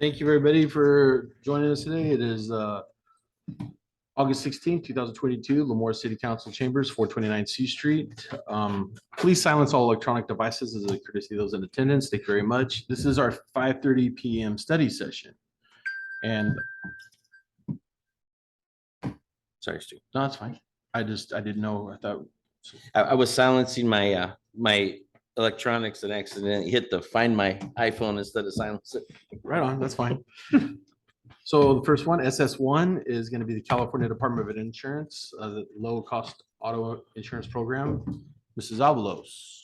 Thank you, everybody, for joining us today. It is August 16th, 2022, Lemoore City Council Chambers, 429 C Street. Please silence all electronic devices as a courtesy to those in attendance. Thank you very much. This is our 5:30 p.m. study session. And sorry, Stu. No, it's fine. I didn't know. I thought I was silencing my electronics and accidentally hit the find my iPhone instead of silence it. right on. That's fine. So the first one, SS1, is going to be the California Department of Insurance, the low cost auto insurance program. Mrs. Avalos.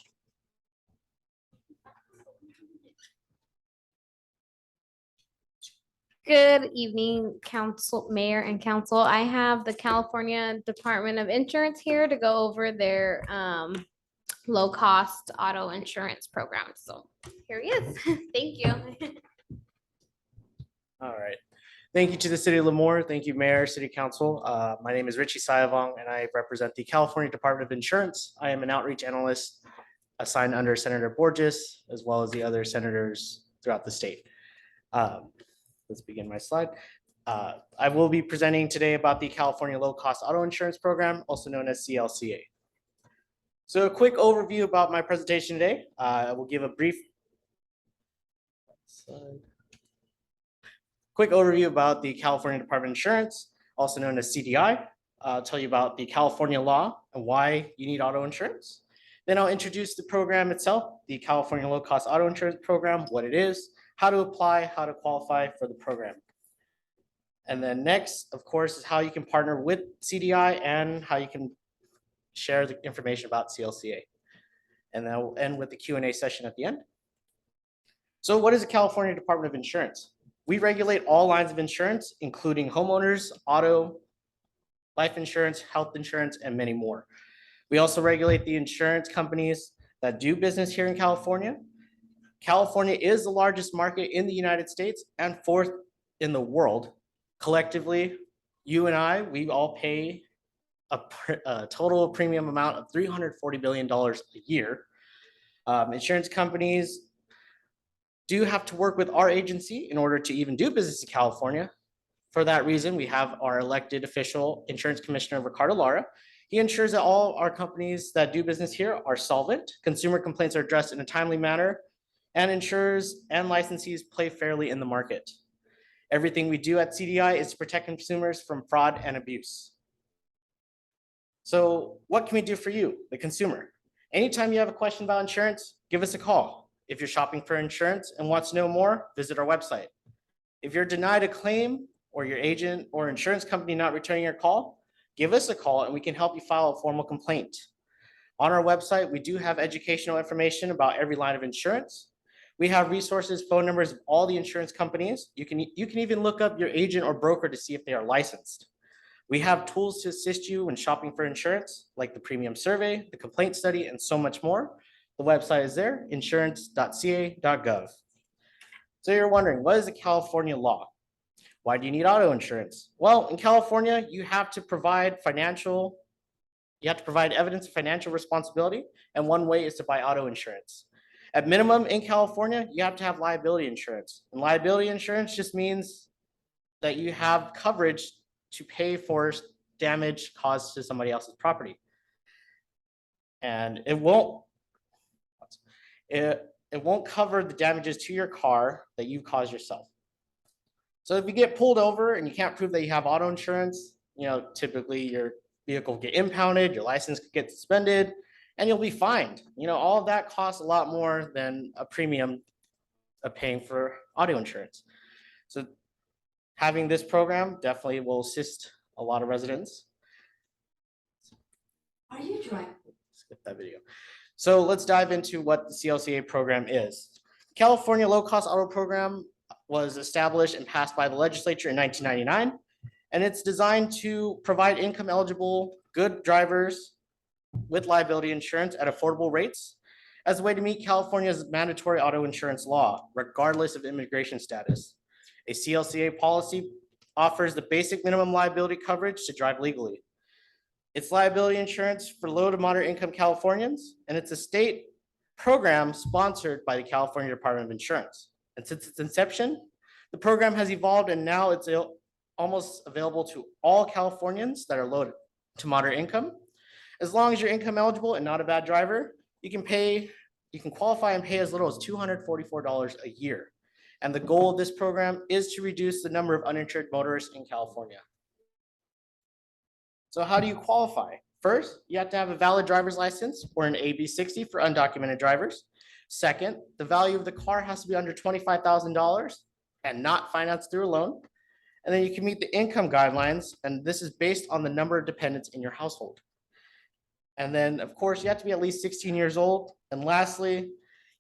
Good evening, Council, Mayor and Council. I have the California Department of Insurance here to go over their low-cost auto insurance program. So here he is. Thank you. All right. Thank you to the City of Lemoore. Thank you, Mayor, City Council. My name is Richie Sayavong, and I represent the California Department of Insurance. I am an outreach analyst assigned under Senator Borges, as well as the other senators throughout the state. Let's begin my slide. I will be presenting today about the California Low Cost Auto Insurance Program, also known as CLCA. So a quick overview about my presentation today. I will give a brief quick overview about the California Department of Insurance, also known as CDI. I'll tell you about the California law and why you need auto insurance. Then I'll introduce the program itself, the California Low Cost Auto Insurance Program, what it is, how to apply, how to qualify for the program. And then next, of course, is how you can partner with CDI and how you can share the information about CLCA. And then we'll end with the Q&A session at the end. So what is the California Department of Insurance? We regulate all lines of insurance, including homeowners, auto, life insurance, health insurance, and many more. We also regulate the insurance companies that do business here in California. California is the largest market in the United States and fourth in the world. Collectively, you and I, we all pay a total premium amount of $340 billion a year. Insurance companies do have to work with our agency in order to even do business in California. For that reason, we have our elected official insurance commissioner, Ricardo Lara. He ensures that all our companies that do business here are solvent, consumer complaints are addressed in a timely manner, and insurers and licensees play fairly in the market. Everything we do at CDI is to protect consumers from fraud and abuse. So what can we do for you, the consumer? Anytime you have a question about insurance, give us a call. If you're shopping for insurance and want to know more, visit our website. If you're denied a claim or your agent or insurance company not returning your call, give us a call and we can help you file a formal complaint. On our website, we do have educational information about every line of insurance. We have resources, phone numbers of all the insurance companies. You can even look up your agent or broker to see if they are licensed. We have tools to assist you when shopping for insurance, like the premium survey, the complaint study, and so much more. The website is there, insurance.ca.gov. So you're wondering, what is the California law? Why do you need auto insurance? Well, in California, you have to provide evidence of financial responsibility, and one way is to buy auto insurance. At minimum in California, you have to have liability insurance. And liability insurance just means that you have coverage to pay for damage caused to somebody else's property. And it won't cover the damages to your car that you caused yourself. So if you get pulled over and you can't prove that you have auto insurance, typically your vehicle will get impounded, your license could get suspended, and you'll be fined. All of that costs a lot more than a premium of paying for auto insurance. So having this program definitely will assist a lot of residents. Are you driving? Skip that video. So let's dive into what the CLCA program is. California Low Cost Auto Program was established and passed by the legislature in 1999, and it's designed to provide income eligible good drivers with liability insurance at affordable rates as a way to meet California's mandatory auto insurance law, regardless of immigration status. A CLCA policy offers the basic minimum liability coverage to drive legally. It's liability insurance for low to moderate income Californians, and it's a state program sponsored by the California Department of Insurance. And since its inception, The program has evolved and now it's almost available to all Californians that are low to moderate income. As long as you're income eligible and not a bad driver, you can qualify and pay as little as $244 a year. And the goal of this program is to reduce the number of uninsured motorists in California. So how do you qualify? First, you have to have a valid driver's license or an AB60 for undocumented drivers. Second, the value of the car has to be under $25,000 and not financed through a loan. And then you can meet the income guidelines, and this is based on the number of dependents in your household. And then, of course, you have to be at least 16 years old. And lastly,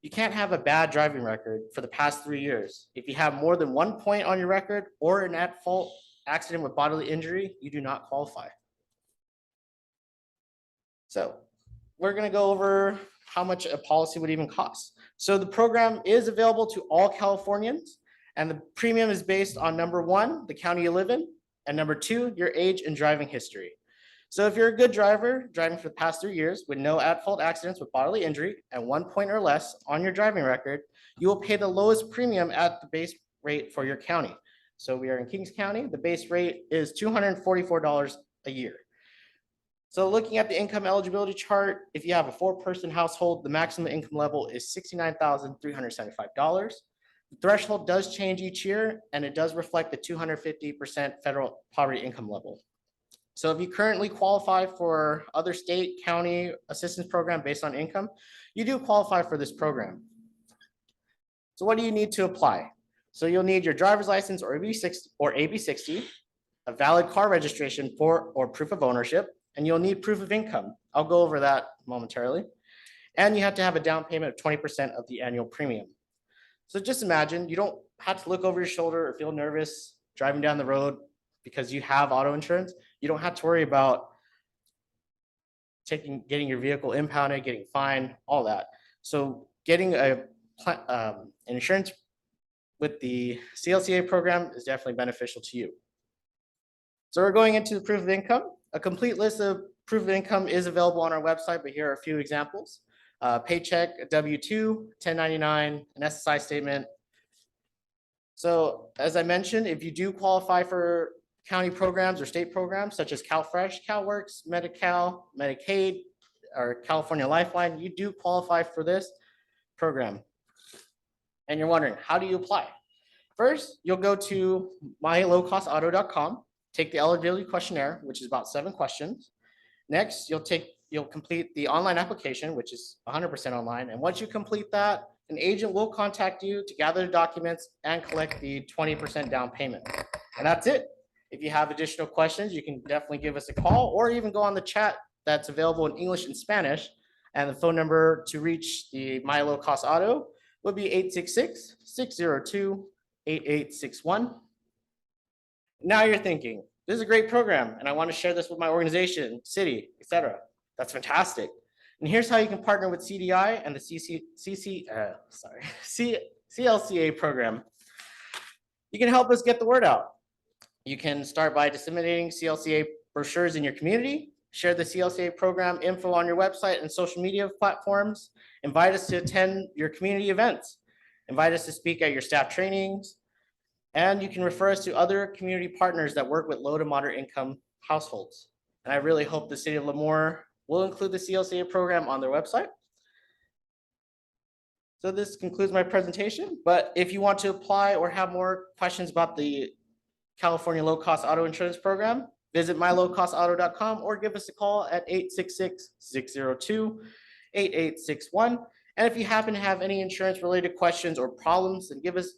you can't have a bad driving record for the past 3 years. If you have more than 1 point on your record or an at-fault accident with bodily injury, you do not qualify. So we're going to go over how much a policy would even cost. So the program is available to all Californians, and the premium is based on number 1, the county you live in, and number 2, your age and driving history. So if you're a good driver, driving for the past 3 years with no at-fault accidents with bodily injury and 1 point or less on your driving record, you will pay the lowest premium at the base rate for your county. So we are in Kings County. The base rate is $244 a year. So looking at the income eligibility chart, if you have a 4-person household, the maximum income level is $69,375. The threshold does change each year, and it does reflect the 250% federal poverty income level. So if you currently qualify for other state, county assistance program based on income, you do qualify for this program. So what do you need to apply? So you'll need your driver's license or AB60, a valid car registration or proof of ownership, and you'll need proof of income. I'll go over that momentarily. And you have to have a down payment of 20% of the annual premium. So just imagine you don't have to look over your shoulder or feel nervous driving down the road because you have auto insurance. You don't have to worry about getting your vehicle impounded, getting fined, all that. So getting an insurance with the CLCA program is definitely beneficial to you. So we're going into the proof of income. A complete list of proof of income is available on our website, but here are a few examples. Paycheck, a W-2, 1099, an SSI statement. So as I mentioned, if you do qualify for county programs or state programs such as CalFresh, CalWorks, Medi-Cal, Medicaid, or California Lifeline, you do qualify for this program. And you're wondering, how do you apply? First, you'll go to mylowcostauto.com, take the eligibility questionnaire, which is about 7 questions. Next, you'll complete the online application, which is 100% online. And once you complete that, an agent will contact you to gather the documents and collect the 20% down payment. And that's it. If you have additional questions, you can definitely give us a call or even go on the chat that's available in English and Spanish. And the phone number to reach the My Low Cost Auto would be 866-602-8861. Now you're thinking, this is a great program and I want to share this with my organization, city, etc. That's fantastic. And here's how you can partner with CDI and the CLCA program. You can help us get the word out. You can start by disseminating CLCA brochures in your community, share the CLCA program info on your website and social media platforms, invite us to attend your community events, invite us to speak at your staff trainings, and you can refer us to other community partners that work with low to moderate income households. And I really hope the city of Lemoore will include the CLCA program on their website. So this concludes my presentation, but if you want to apply or have more questions about the California Low Cost Auto Insurance Program, visit mylowcostauto.com or give us a call at 866-602-8861. And if you happen to have any insurance related questions or problems, then give us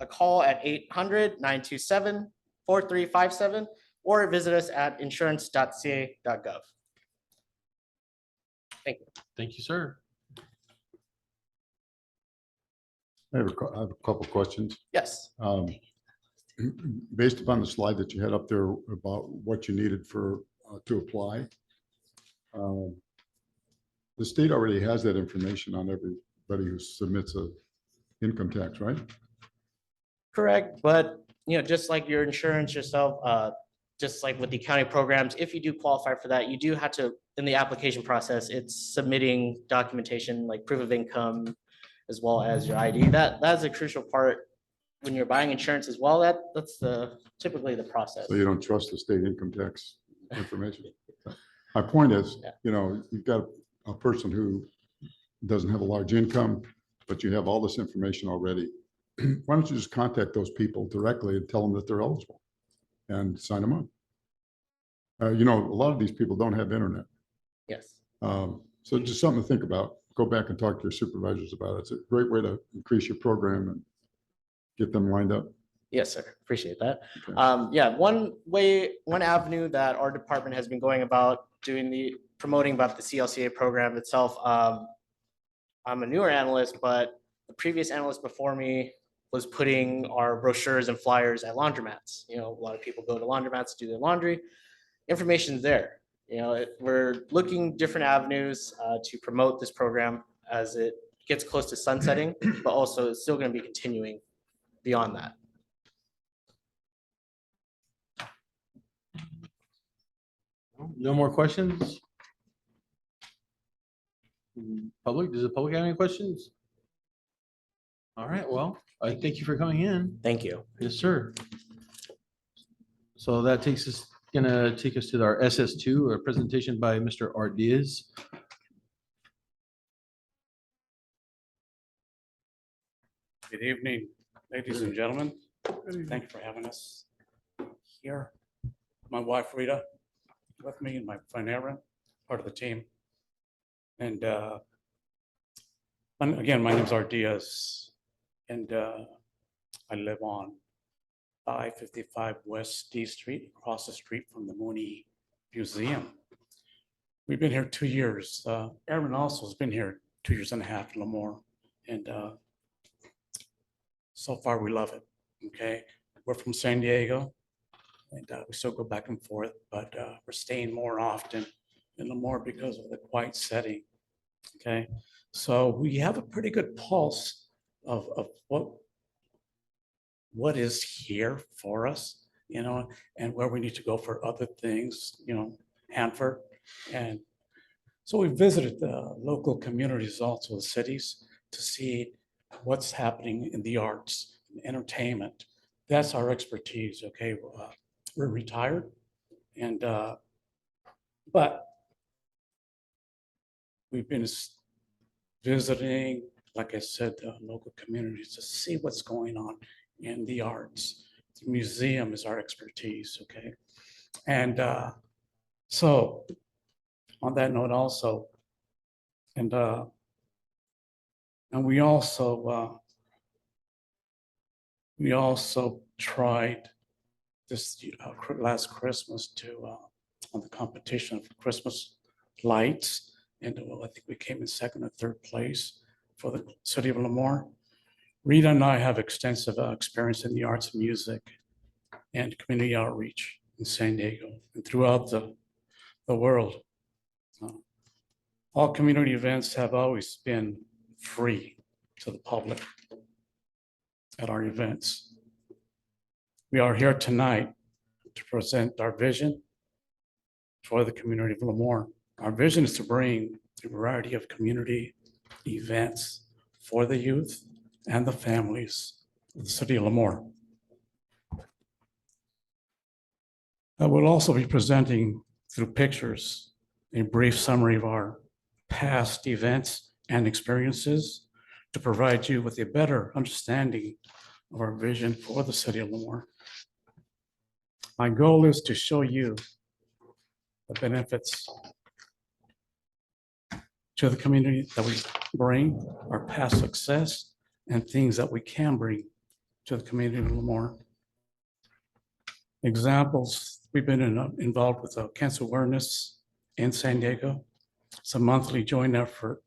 a call at 800-927-4357 or visit us at insurance.ca.gov. Thank you. Thank you, sir. I have a couple questions. Yes. Based upon the slide that you had up there about what you needed for to apply, the state already has that information on everybody who submits a income tax, right? Correct, but just like your insurance yourself, just like with the county programs, if you do qualify for that, you do have to, in the application process, it's submitting documentation like proof of income as well as your ID. That's a crucial part when you're buying insurance as well, that's typically the process. So you don't trust the state income tax information. My point is, Yeah. you know, you've got a person who doesn't have a large income, but you have all this information already. Why don't you just contact those people directly and tell them that they're eligible and sign them up? You know, a lot of these people don't have internet. Yes. So just something to think about. Go back and talk to your supervisors about it. It's a great way to increase your program and get them lined up. Yes, sir. Appreciate that. Okay. Yeah, one avenue that our department has been going about promoting about the CLCA program itself. I'm a newer analyst, but the previous analyst before me was putting our brochures and flyers at laundromats. You know, a lot of people go to laundromats to do their laundry. Information's there. You know, we're looking different avenues to promote this program as it gets close to sunsetting, but also it's still going to be continuing beyond that. No more questions? Public, does the public have any questions? All right, well, I thank you for coming in. Thank you. Yes, sir. So that gonna take us to our SS2, a presentation by Mr. Art Diaz. Good evening, ladies and gentlemen. Thank you for having us here. My wife Rita with me and my friend Aaron, part of the team. And again, my name's Art Diaz, and I live on 555 West D Street, across the street from the Mooney Museum. We've been here 2 years. Aaron also has been here 2.5 years in Lemoore, and so far we love it. Okay, we're from San Diego, and we still go back and forth, but we're staying more often in Lemoore because of the quiet setting. Okay, so we have a pretty good pulse of what is here for us, you know, and where we need to go for other things, you know, Hanford. And so we visited the local communities, also the cities, to see what's happening in the arts and entertainment. That's our expertise. Okay, we're retired, and but we've been visiting, like I said, local communities to see what's going on in the arts. The museum is our expertise. Okay, and so on that note also, and we also tried this last Christmas to on the competition for Christmas lights, and I think we came in second or third place for the city of Lemoore. Rita and I have extensive experience in the arts and music and community outreach in San Diego and throughout the world. All community events have always been free to the public at our events. We are here tonight to present our vision for the community of Lemoore. Our vision is to bring a variety of community events for the youth and the families of the city of Lemoore. I will also be presenting through pictures a brief summary of our past events and experiences to provide you with a better understanding of our vision for the city of Lemoore. My goal is to show you the benefits to the community that we bring, our past success, and things that we can bring to the community of Lemoore. Examples, we've been involved with cancer awareness in San Diego. It's a monthly joint effort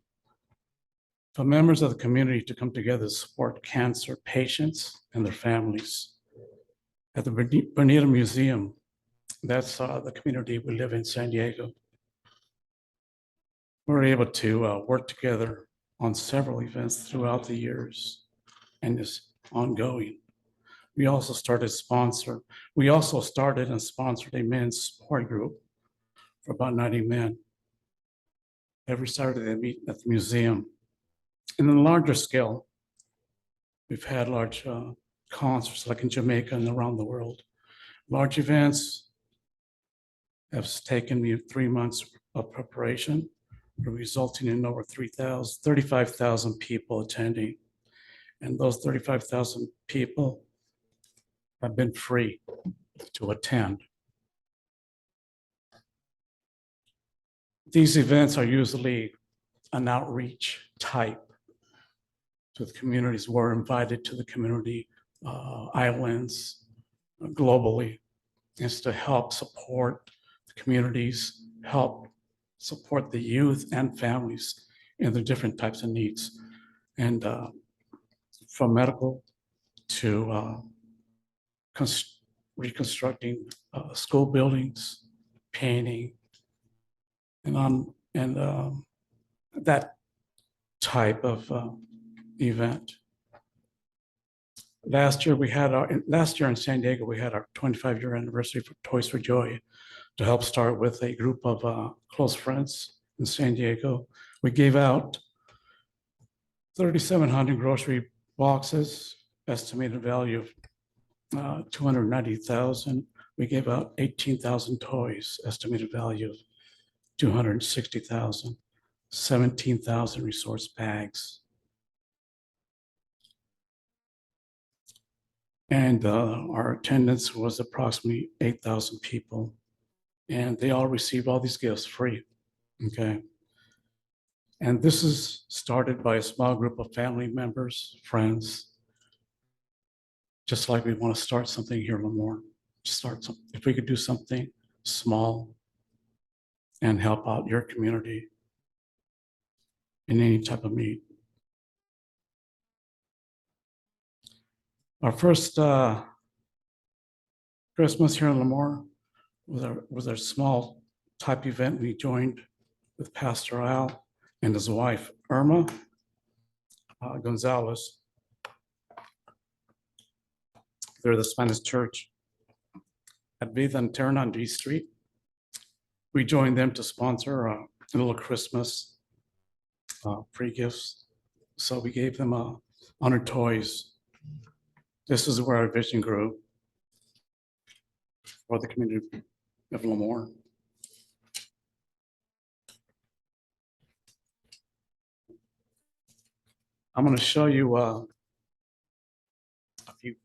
for members of the community to come together to support cancer patients and their families. At the Bonita Museum, that's the community we live in San Diego. We're able to work together on several events throughout the years, and it's ongoing. We also started and sponsored a men's support group for about 90 men. Every Saturday they meet at the museum. And on a larger scale, we've had large concerts like in Jamaica and around the world. Large events have taken me 3 months of preparation, resulting in over 35,000 people attending. And those 35,000 people have been free to attend. These events are usually an outreach type to the communities. We're invited to the community islands globally. It's to help support the communities, help support the youth and families in the different types of needs. And from medical to reconstructing school buildings, painting, and that type of event. Last year in San Diego, we had our 25-year anniversary for Toys for Joy to help start with a group of close friends in San Diego. We gave out 3,700 grocery boxes, estimated value of 290,000. We gave out 18,000 toys, estimated value of 260,000, 17,000 resource bags. And our attendance was approximately 8,000 people. And they all received all these gifts free, okay? And this is started by a small group of family members, friends, just like we want to start something here in Lemoore. If we could do something small and help out your community in any type of need. Our first Christmas here in Lemoore was our small type event. We joined with Pastor Al and his wife, Irma Gonzalez. They're the Spanish church at Vida and Terran on D Street. We joined them to sponsor a little Christmas free gifts. So we gave them 100 toys. This is where our vision grew for the community of Lemoore. I'm going to show you a few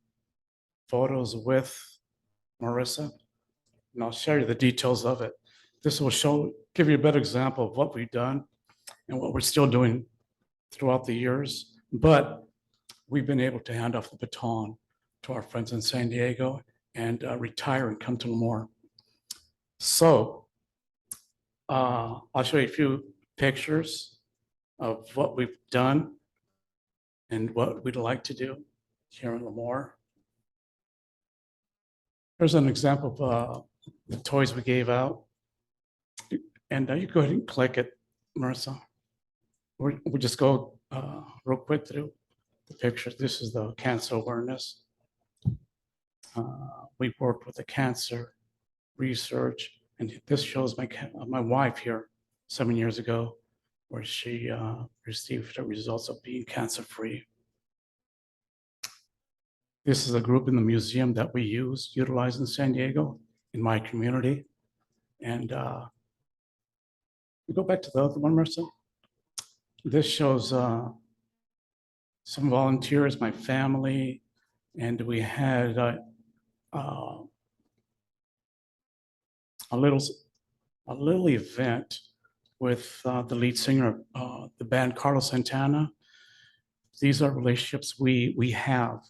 photos with Marissa, and I'll share you the details of it. This will give you a better example of what we've done and what we're still doing throughout the years. But we've been able to hand off the baton to our friends in San Diego and retire and come to Lemoore. So I'll show you a few pictures of what we've done and what we'd like to do here in Lemoore. Here's an example of the toys we gave out. And you go ahead and click it, Marissa. We'll just go real quick through the pictures. This is the cancer awareness. We worked with the cancer research, and this shows my wife here 7 years ago, where she received the results of being cancer-free. This is a group in the museum that we utilize in San Diego, in my community. And we go back to the other one, Marissa. This shows some volunteers, my family, and we had a little event with the lead singer of the band, Carlos Santana. These are relationships we have.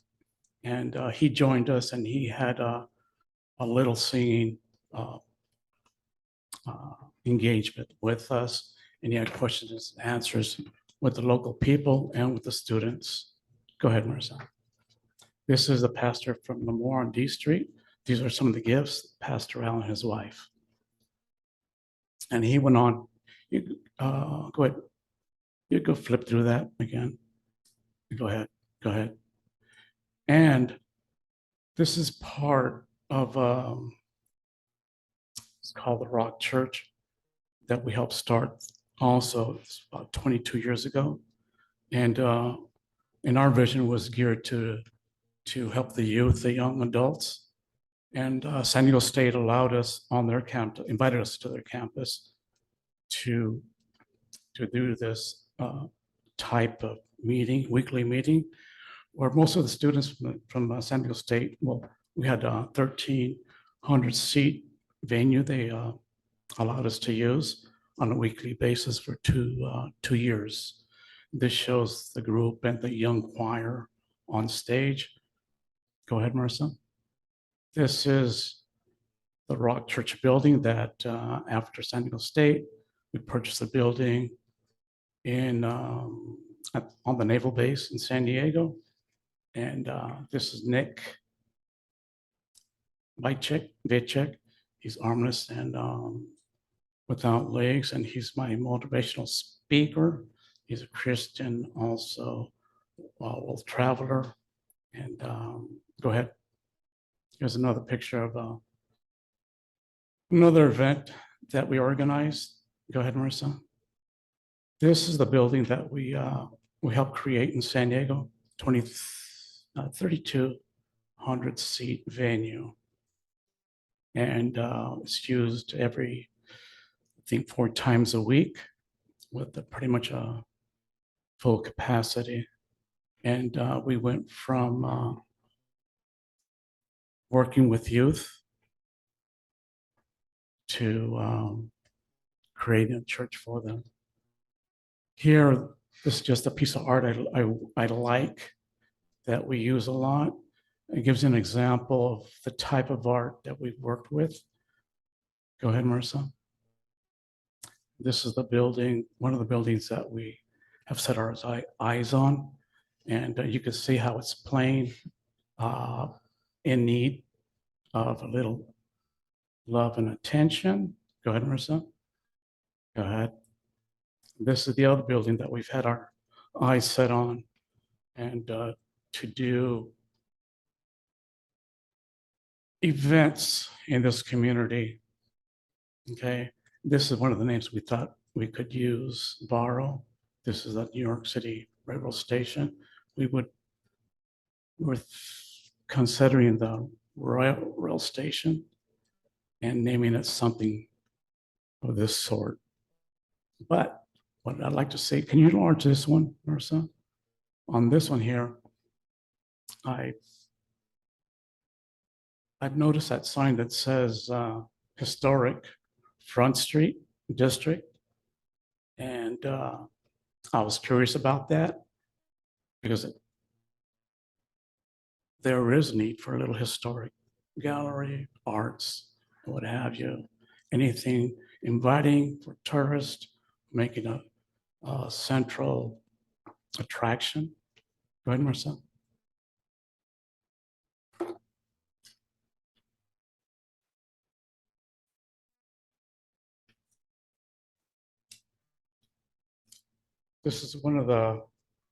And he joined us, and he had a little singing engagement with us, and he had questions and answers with the local people and with the students. Go ahead, Marissa. This is the pastor from Lemoore on D Street. These are some of the gifts, Pastor Al and his wife. And he went on. Go ahead. You go flip through that again. Go ahead. Go ahead. And this is part of, it's called the Rock Church that we helped start also. It's about 22 years ago. And our vision was geared to to help the youth, the young adults. And San Diego State allowed us on their campus, invited us to their campus to do this type of meeting, weekly meeting, where most of the students from San Diego State, well, we had a 1,300 seat venue they allowed us to use on a weekly basis for 2 years. This shows the group and the young choir on stage. Go ahead, Marissa. This is the Rock Church building that after San Diego State, we purchased a building in on the naval base in San Diego. And this is Nick Vicek. He's armless and without legs, and he's my motivational speaker. He's a Christian, also world traveler. And go ahead. Here's another picture of another event that we organized. Go ahead, Marissa. This is the building that we helped create in San Diego, 3,200 seat venue. And it's used every, I think, 4 times a week with pretty much a full capacity. And we went from working with youth to creating a church for them. Here, this is just a piece of art I like that we use a lot. It gives an example of the type of art that we've worked with. Go ahead, Marissa. This is the building, one of the buildings that we have set our eyes on. And you can see how it's plain, in need of a little love and attention. Go ahead, Marissa. Go ahead. This is the other building that we've had our eyes set on, and to do events in this community. Okay, this is one of the names we thought we could borrow. This is at New York City Railroad Station. We're considering the rail station and naming it something of this sort. But what I'd like to say, can you enlarge this one, Marissa? On this one here, I've noticed that sign that says Historic Front Street District. And I was curious about that because there is need for a little historic gallery, arts, what have you. Anything inviting for tourists, making a central attraction. Go ahead, Marissa. This is one of the,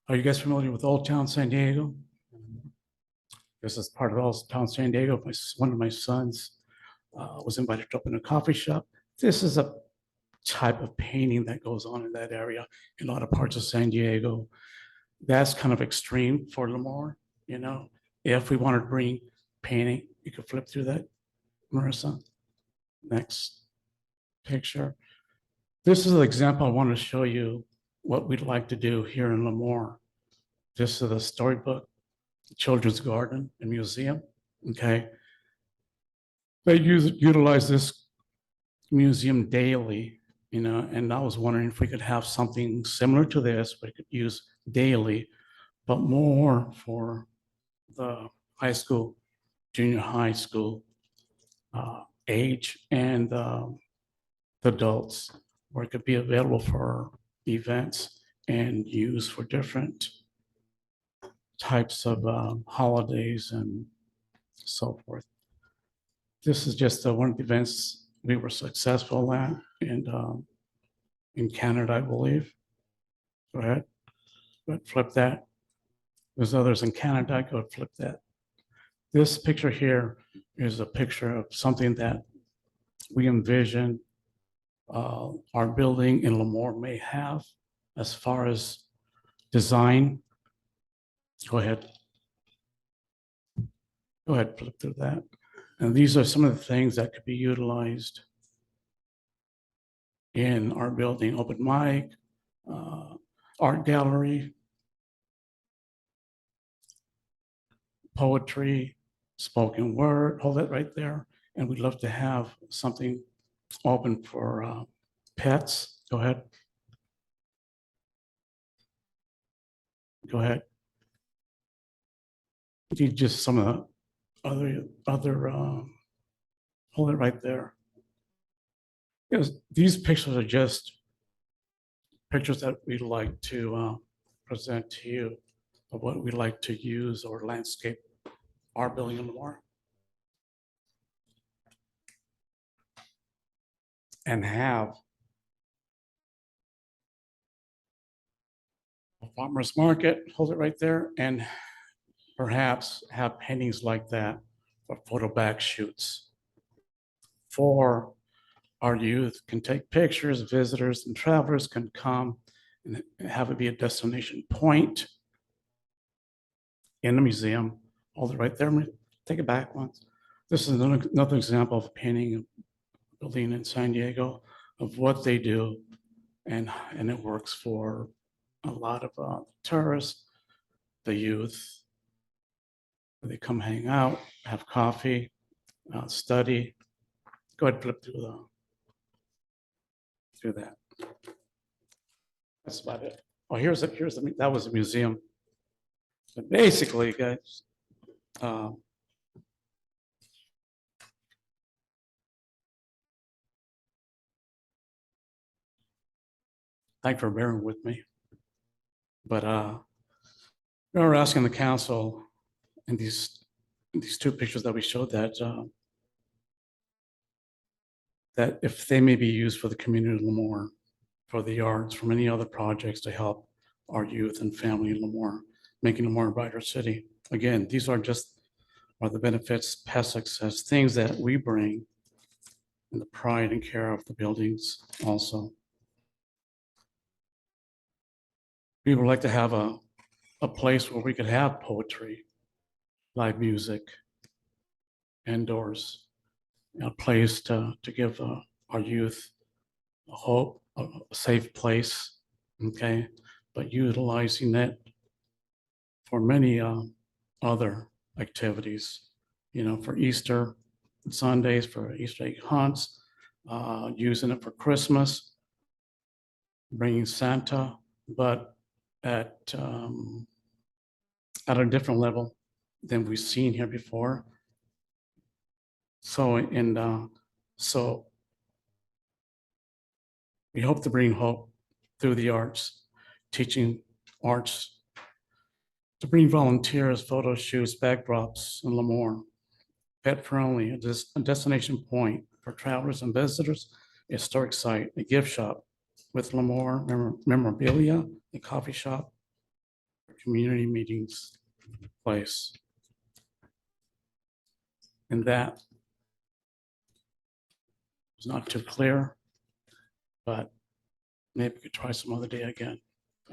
are you guys familiar with Old Town San Diego? This is part of Old Town San Diego. One of my sons was invited to open a coffee shop. This is a type of painting that goes on in that area in a lot of parts of San Diego. That's kind of extreme for Lemoore, you know. If we wanted to bring painting, you could flip through that, Marissa. Next picture. This is an example I want to show you what we'd like to do here in Lemoore. This is the storybook, children's garden and museum, okay? They utilize this museum daily, you know, and I was wondering if we could have something similar to this, but it could use daily, but more for the high school, junior high school age and the adults, where it could be available for events and used for different types of holidays and so forth. This is just one of the events we were successful at in Canada, I believe. Go ahead, flip that. There's others in Canada, go flip that. This picture here is a picture of something that we envision our building in Lemoore may have as far as design. Go ahead. Go ahead, flip through that. And these are some of the things that could be utilized in our building: open mic, art gallery, poetry, spoken word, hold it right there. And we'd love to have something open for pets. Go ahead. Go ahead. You just some of the other hold it right there. Yes, these pictures are just pictures that we'd like to present to you of what we like to use or landscape our building and more. And have a farmer's market, hold it right there, and perhaps have paintings like that for photo back shoots. For our youth can take pictures, visitors and travelers can come and have it be a destination point in the museum. Hold it right there, take it back once. This is another example of painting a building in San Diego of what they do. And it works for a lot of tourists, the youth. They come hang out, have coffee, study. Go ahead, flip through that. That's about it. Oh, that was a museum. But basically, guys, thanks for bearing with me. But we were asking the council in these two pictures that we showed that if they may be used for the community of Lemoore, for the arts, for many other projects to help our youth and family in Lemoore, making Lemoore a brighter city. Again, these are the benefits, past success, things that we bring in the pride and care of the buildings also. We would like to have a place where we could have poetry, live music, indoors, a place to give our youth a hope, a safe place, okay? But utilizing it for many other activities, for Easter Sundays, for Easter egg hunts, using it for Christmas, bringing Santa, but at a different level than we've seen here before. So we hope to bring hope through the arts, teaching arts, to bring volunteers, photo shoots, backdrops in Lemoore, pet friendly, a destination point for travelers and visitors, a historic site, a gift shop with Lemoore memorabilia, a coffee shop, a community meetings place. And that was not too clear, but maybe we could try some other day again.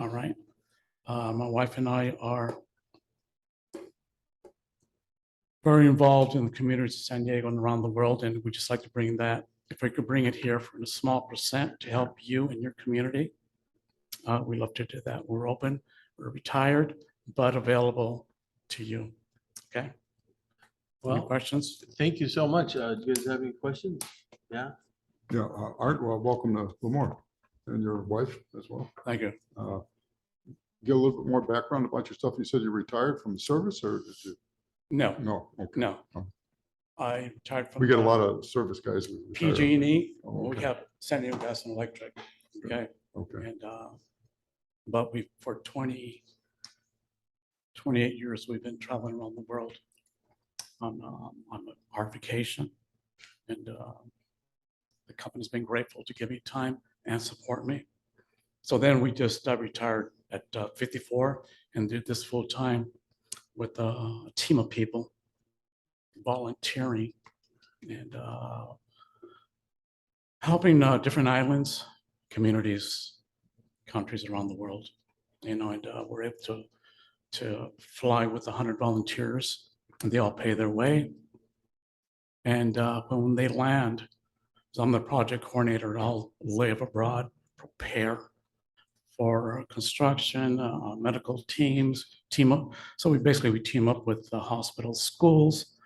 All right. My wife and I are very involved in the communities of San Diego and around the world, and we just like to bring that. If we could bring it here for a small percent to help you and your community, we love to do that. We're open, we're retired, but available to you. Okay. Any Well, questions? thank you so much. Do you guys have any questions? Yeah. Yeah, Art, well, welcome to Lemoore and your wife as well. Thank you. Get a little bit more background about yourself. You said you retired from the service or did you? No, No, okay. no. Oh. I retired from. We get a lot of service guys. who retire. PG&E. Oh, We okay. have San Diego Gas and Electric. Okay. Okay, And, but for 28 years, we've been traveling around the world on our vacation. And the company's been grateful to give me time and support me. So then we just retired at 54 and did this full time with a team of people volunteering and helping different islands, communities, countries around the world. And we're able to fly with 100 volunteers They all pay their way. And but when they land, so I'm the project coordinator, I'll live abroad, prepare for construction, medical teams, team up. So we team up with the hospitals, schools,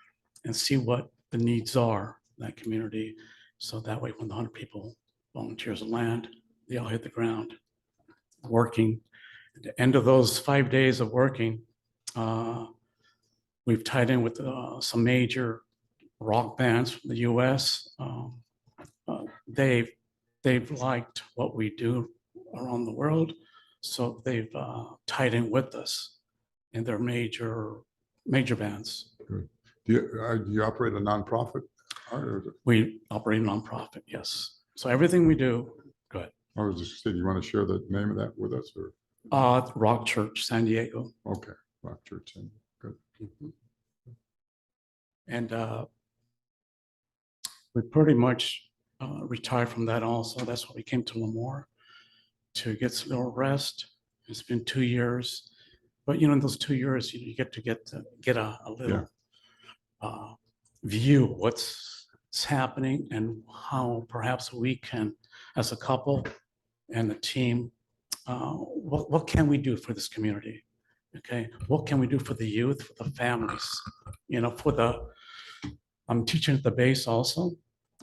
and see what the needs are in that community. So that way, when the 100 people, volunteers land, they all hit the ground working. At the end of those 5 days of working, we've tied in with some major rock bands from the US. They've liked what we do around the world, so they've tied in with us, and they're major bands. Do you operate a nonprofit? Or We operate a nonprofit, yes. So everything we do, good. I was just saying, you want to share the name of that with us, or, Rock Church, San Diego. okay, Rock Church, and good. And we pretty much retired from that also. That's why we came to Lemoore to get some more rest. It's been 2 years, but in those 2 years, you get a little view of what's happening and how perhaps we can, as a couple and the team, what can we do for this community? Okay, what can we do for the youth, for the families? I'm teaching at the base also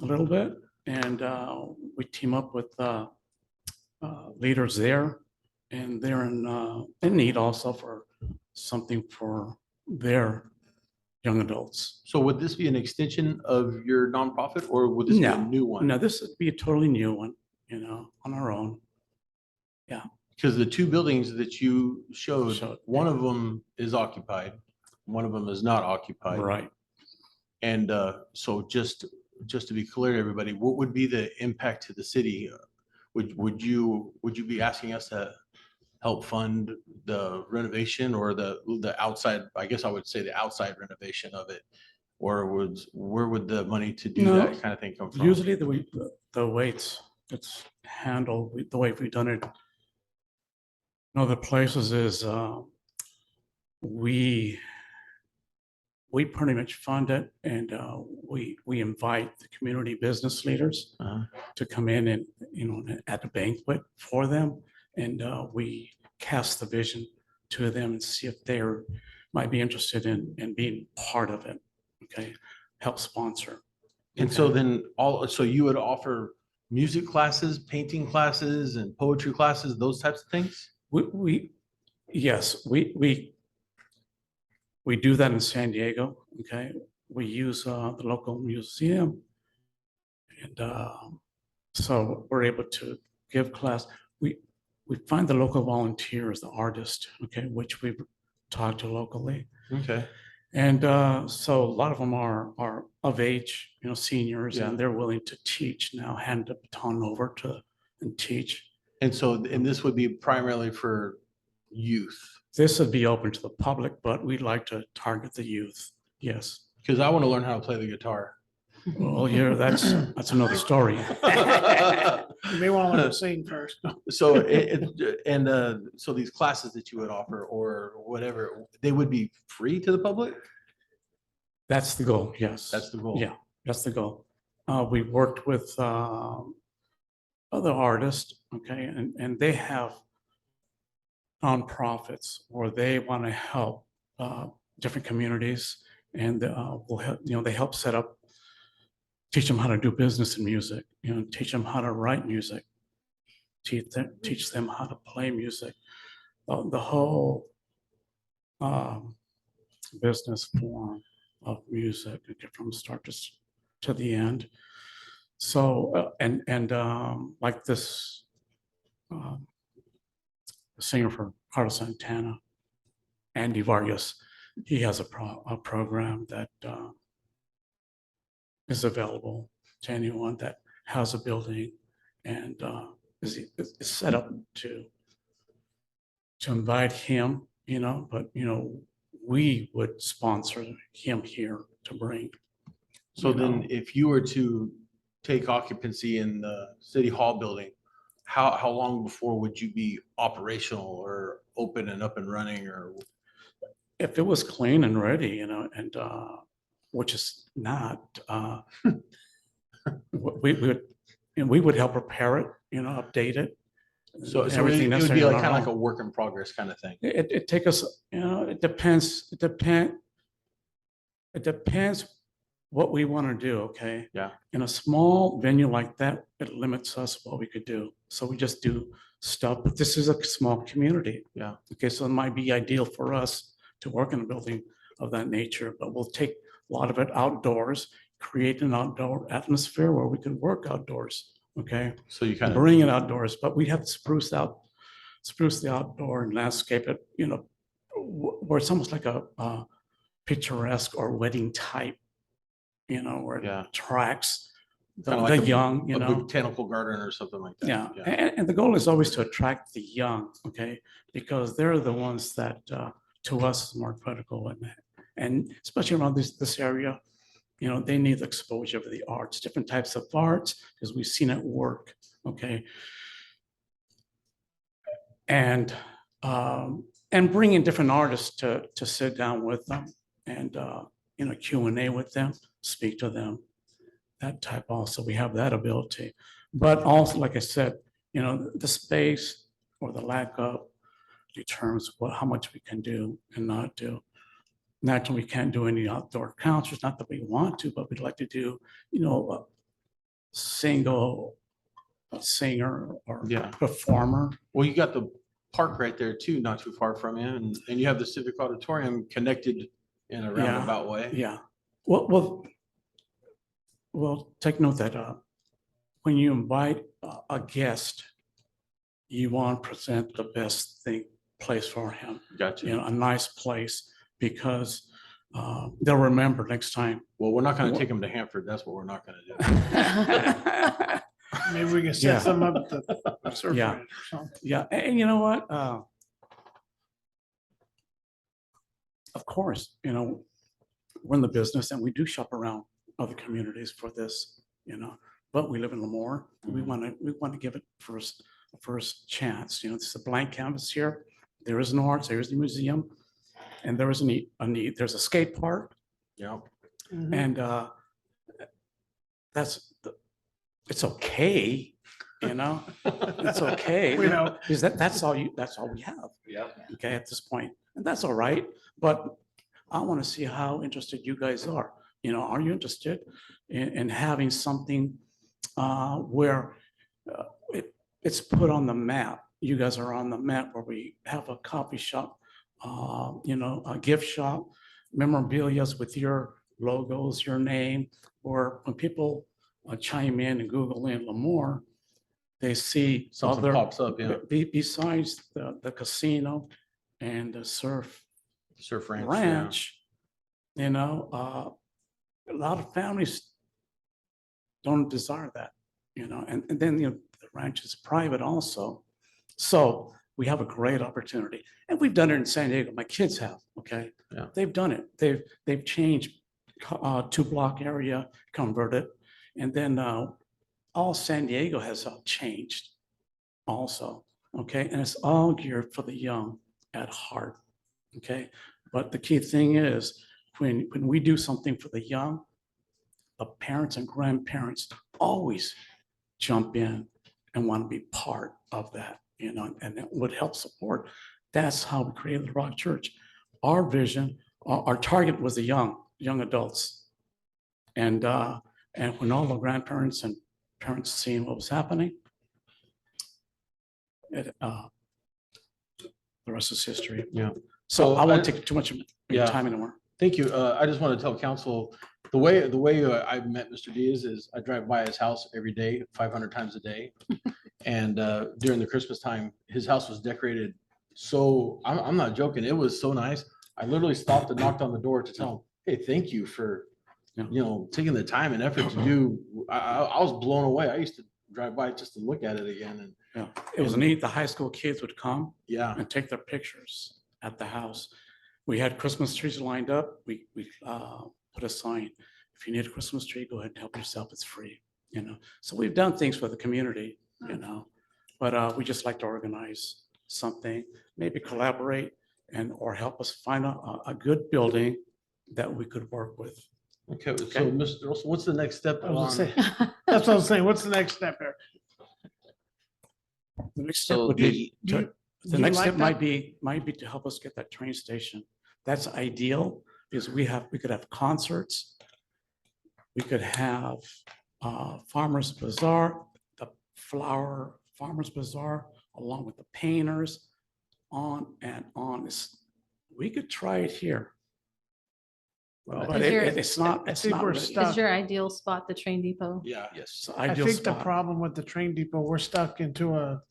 a little bit, and we team up with leaders there, and they're in need also for something for their young adults. So would this be an extension of your nonprofit or would this be a No, new one? No, this would be a totally new one, on our own. Because the two buildings that you showed, Showed, one of them is occupied, one of them is not occupied. Right. And so just to be clear, to everybody, what would be the impact to the city? Would you be asking us to help fund the renovation or the outside, I guess I would say the outside renovation of it? Or where would the money to do No, that kind of thing come from? Usually the way it's handled, the way we've done it in other places is we pretty much fund it, and we invite the community business leaders to come in and at the banquet for them, and we cast the vision to them and see if they might be interested in being part of it. Okay, help sponsor. And so then so you would offer music classes, painting classes and poetry classes, those types of things? Yes, we do that in San Diego. Okay, we use the local museum, and so we're able to give class. We find the local volunteers, the artists, okay, which we've talked to locally, Okay. and so a lot of them are of age, seniors, Yeah. and they're willing to teach now, hand the baton over and teach. And so, and this would be primarily for youth, This would be open to the public, but we'd like to target the youth. Yes. because I want to learn how to play the guitar. Well, here, that's another story. You may want to let them sing first. So, so these classes that you would offer or whatever, they would be free to the public? That's the goal, yes. That's the goal. Yeah, that's the goal. We worked with other artists, okay, and they have nonprofits where they want to help different communities, and will help, they help set up, teach them how to do business in music, teach them how to write music, teach them how to play music, the whole business form of music, okay, from start to the end. So and like this singer for Carlos Santana, Andy Vargas, he has a program that is available to anyone that has a building and is set up to invite him, but we would sponsor him here to bring. So then if you were to take occupancy in the city hall building, how long before would you be operational or open and up and running? Or if it was clean and ready, and, which is not, we would help repair it, update it. So everything it would necessary be on like our kind of like a own. work in progress kind of thing. It take us, it depends, it depends what we want to do, okay? Yeah. In a small venue like that, it limits us what we could do. So we just do stuff, but this is a small community. Yeah. Okay, so it might be ideal for us to work in a building of that nature, but we'll take a lot of it outdoors, create an outdoor atmosphere where we can work outdoors, okay? So you kind of, Bring it outdoors, but we have to spruce the outdoor and landscape it, where it's almost like a picturesque or wedding type, where Yeah. it attracts the Kinda like a- young, a botanical garden or something like that. yeah. And the goal is always to attract the young, okay? Because they're the ones that, to us, is more critical, and especially around this area, they need the exposure of the arts, different types of arts, because we've seen it work, okay? And bring in different artists to sit down with them and, Q&A with them, speak to them, that type also, we have that ability. But also, like I said, the space or the lack of determines how much we can do and not do. Naturally, we can't do any outdoor concerts, not that we want to, but we'd like to do, a single singer or Yeah. performer. Well, you got the park right there too, not too far from you, and you have the Civic Auditorium connected in a Yeah. roundabout way. Yeah. Well, take note that when you invite a guest, you want to present the best place for him, Gotcha. a nice place, because they'll remember next time. Well, we're not going to take them to Hanford. That's what we're not going to do. Maybe we can Yeah. set some up at the surf Yeah. ranch or something. Yeah, and you know what? Of course, we're in the business and we do shop around other communities for this, but we live in Lemoore. We want to give it a first chance. It's a blank canvas here. There is no arts, there is the museum, and there is a need. There's a skate park, Yeah. and it's okay, it's okay. We know. Because that's all we have. Yeah. Okay, at this point, and that's all right, but I want to see how interested you guys are. Are you interested in having something where it's put on the map? You guys are on the map where we have a coffee shop, a gift shop, memorabilia with your logos, your name, or when people chime in and Google in Lemoore, they see Something other, pops up, yeah. besides the casino and the surf Surf ranch. ranch, a lot of families don't desire that, and then, the ranch is private also. So we have a great opportunity, and we've done it in San Diego. My kids have, okay? Yeah. They've done it. They've changed 2-block area, converted, and then all San Diego has changed also, okay? And it's all geared for the young at heart, okay? But the key thing is when we do something for the young, the parents and grandparents always jump in and want to be part of that, and it would help support. That's how we created the Rock Church. Our vision, our target was the young adults. And when all the grandparents and parents seen what was happening, the rest is history. Yeah. So I won't I- take too much of your Yeah. time anymore. Thank you. I just want to tell council, the way I met Mr. Diaz is I drive by his house every day, 500 times a day. And during the Christmas time, his house was decorated. So I'm not joking. It was so nice. I literally stopped and knocked on the door to tell him, hey, thank you for, Yeah. taking the time and effort to do. I was blown away. I used to drive by just to look at it again. And Yeah, it was neat. The high school kids would come yeah, and take their pictures at the house. We had Christmas trees lined up. We put a sign, if you need a Christmas tree, go ahead and help yourself. It's free, So we've done things for the community, but we just like to organize something, maybe collaborate, and or help us find a good building that we could work with. Okay, so Okay. Mr. Russell, what's the next step I was on? gonna say, that's what I was saying. What's the next step here? The next step So would be, Do you- the do you next like step might that? be to help us get that train station. That's ideal because we could have concerts. We could have Farmers Bazaar, the flower Farmers Bazaar, along with the painters, on and on. We could try it here. But Is your- it's not, I it's think not we're really- stuck. Is your ideal spot the train depot? Yeah. Yes, it's an I ideal think the spot. problem with the train depot, we're stuck into a,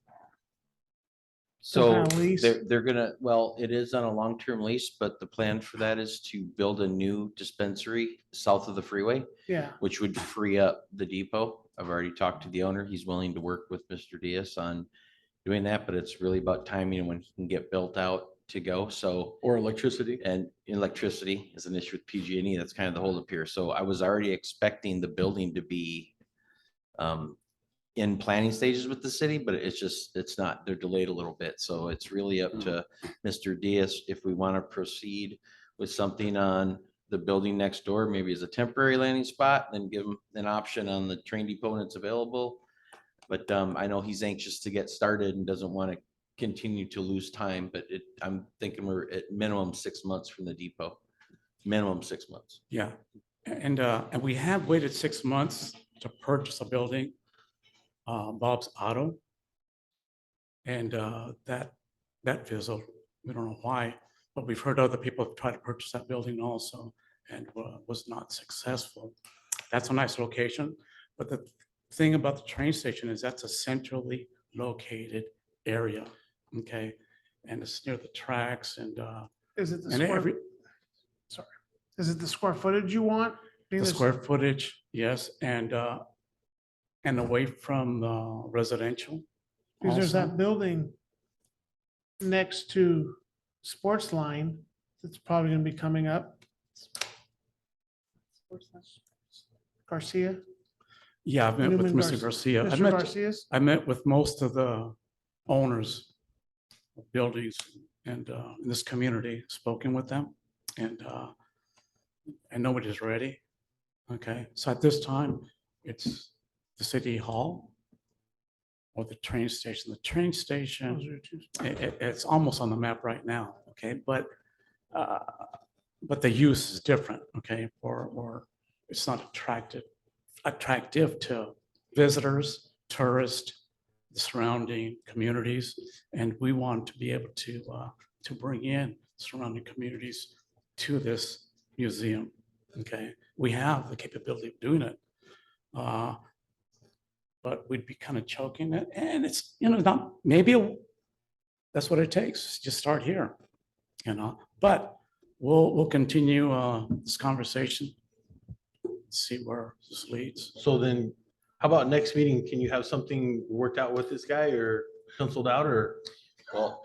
So kind of lease? they're gonna, well, it is on a long-term lease, but the plan for that is to build a new dispensary south of the freeway, yeah. which would free up the depot. I've already talked to the owner. He's willing to work with Mr. Diaz on doing that, but it's really about timing and when he can get built out to go. So, Or electricity. and electricity is an issue with PG&E. That's kind of the holdup here. So I was already expecting the building to be in planning stages with the city, but it's not, they're delayed a little bit. So it's really up to Mr. Diaz if we want to proceed with something on the building next door, maybe as a temporary landing spot, then give him an option on the train depot when it's available. But I know he's anxious to get started and doesn't want to continue to lose time, but I'm thinking we're at minimum 6 months from the depot, minimum 6 months. Yeah, and we have waited 6 months to purchase a building, Bob's Auto. And that fizzled. We don't know why, but we've heard other people have tried to purchase that building also and was not successful. That's a nice location, but the thing about the train station is that's a centrally located area, okay? And it's near the tracks and Is it the and square, every, is it the square footage you want? Being the this- square footage, yes, and away from residential. Because there's also. that building next to Sports Line that's probably gonna be coming up. Garcia, Yeah, I've met with Newman Mr. Garcia. Mr. Garcia's. I met with most of the owners of buildings and in this community, spoken with them, and nobody's ready. Okay, so at this time, it's the city hall or the train station. The train station, Those are your two spots. it's almost on the map right now, okay, but the use is different, okay, or it's not attractive to visitors, tourists, the surrounding communities, and we want to be able to bring in surrounding communities to this museum, okay? We have the capability of doing it. But we'd be kind of choking it, and it's, not, maybe that's what it takes, just start here, but we'll continue this conversation, see where this leads. So then, how about next meeting? Can you have something worked out with this guy or penciled out or? Well,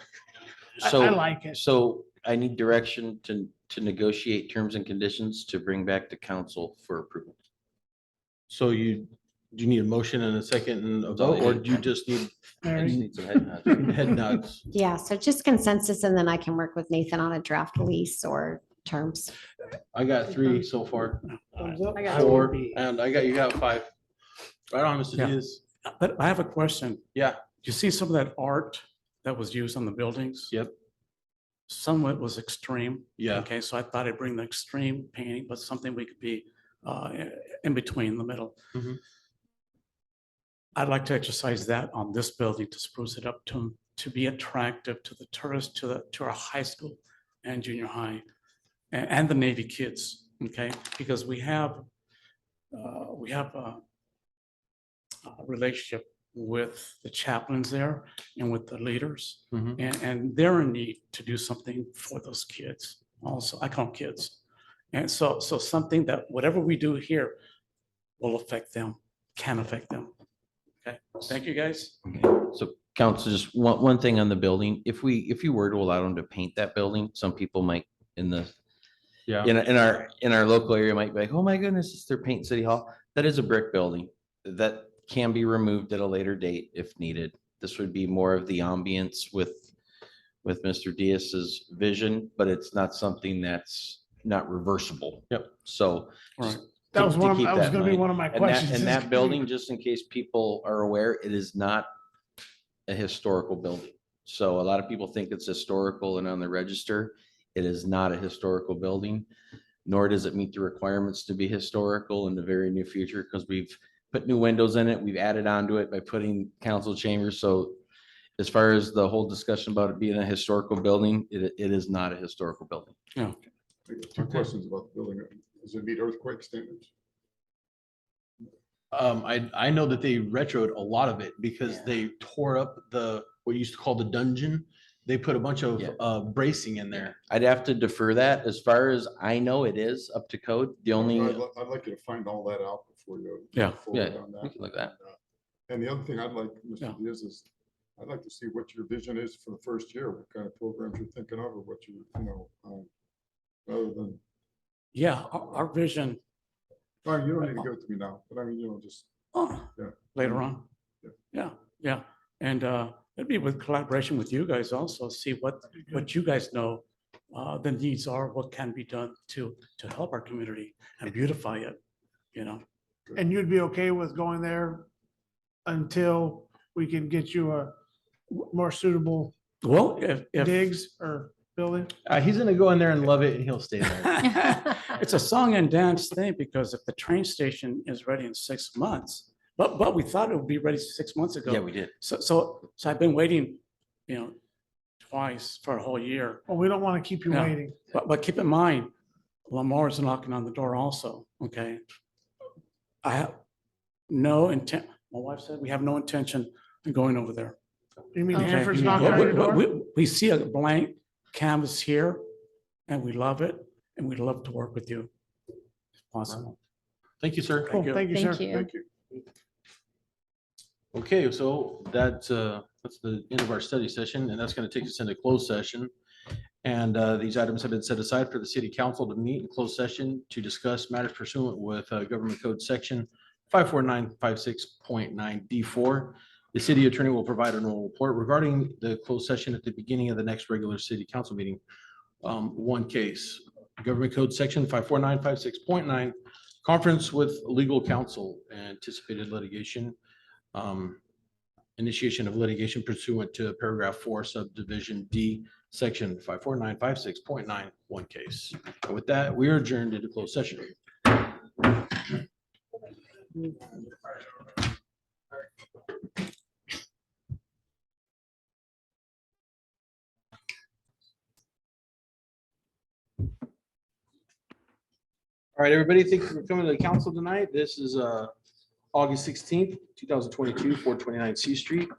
I so, like it. so I need direction to negotiate terms and conditions to bring back to council for approval. So do you need a motion and a second and a vote, or do you just need I just Mary, need some head nods. head nods? Yeah, so just consensus and then I can work with Nathan on a draft lease or terms. I got 3 so far. thumbs up. I got 4, and you got 5. Right on, Mr. Yeah. Diaz. But I have a question. Yeah. You see some of that art that was used on the buildings? Yep. Some of it was extreme. Yeah. Okay, so I thought I'd bring the extreme painting, but something we could be in between, the middle. Mhm. I'd like to exercise that on this building to spruce it up to be attractive to the tourists, to our high school and junior high and the Navy kids, okay? Because we have a relationship with the chaplains there and with the leaders. Mhm. And they're in need to do something for those kids also. I call them kids. And so something that whatever we do here will affect them, can affect them. Okay, thank you, guys. So council, just one thing on the building, if you were to allow them to paint that building, some people might Yeah. in our local area might be like, oh my goodness, it's their paint city hall. That is a brick building that can be removed at a later date if needed. This would be more of the ambience with with Mr. Diaz's vision, but it's not something that's not reversible. Yep. So. Right. That was to one, keep that was that gonna be in mind. one of my And that, questions. and is that building, just in case people are aware, it is not a historical building. So a lot of people think it's historical and on the register. It is not a historical building, nor does it meet the requirements to be historical in the very near future, because we've put new windows in it. We've added onto it by putting council chambers. So as far as the whole discussion about it being a historical building, it is not a historical building. I got two questions about the building. Does it meet earthquake standards? I know that they retroed a lot of it because Yeah. they tore up what used to call the dungeon. They put a bunch of Yeah. bracing in there. I'd have to defer that. As far as I know, it is up to code. The only, I'd like you to find all that out before you. Yeah. move forward Yeah, on that. we can look at And the other thing I'd like, Yeah. Mr. Diaz, is I'd like to see what your vision is for the first year, what kind of programs you're thinking of, or what rather than, Yeah, our vision, oh, you don't need to give it to me now, but I mean, just, oh, Yeah. later on. Yeah. Yeah. And it'd be with collaboration with you guys also, see what you guys know the needs are, what can be done to help our community and beautify it, you know? And you'd be okay with going there until we can get you a more suitable Well, if digs or building? He's gonna go in there and love it and he'll stay there. it's a song and dance thing, because if the train station is ready in 6 months, but we thought it would be ready 6 months ago. yeah, we did. So I've been waiting, twice for a whole year. Well, we don't want to keep you Yeah. waiting. But keep in mind, Lemoore is knocking on the door also, okay? I have no intent, my wife said, we have no intention of going over there. You mean okay? Hanford's knocking on We- your door? we see a blank canvas here, and we love it, and we'd love to work with you if possible. Thank you, sir. Cool, you. thank you, sir. Thank you. thank you. Okay, so that's the end of our study session, and that's gonna take us into closed session. And these items have been set aside for the city council to meet in closed session to discuss matters pursuant with Government Code Section 54956.9 D4. The city attorney will provide an oral report regarding the closed session at the beginning of the next regular city council meeting. One case, Government Code Section 54956.9, conference with legal counsel, anticipated litigation. Initiation of litigation pursuant to paragraph 4 subdivision D, section 54956.9, one case. And with that, we are adjourned into closed session. All right, everybody, thank you for coming to the council tonight. This is August 16th, 2022, 429 C Street.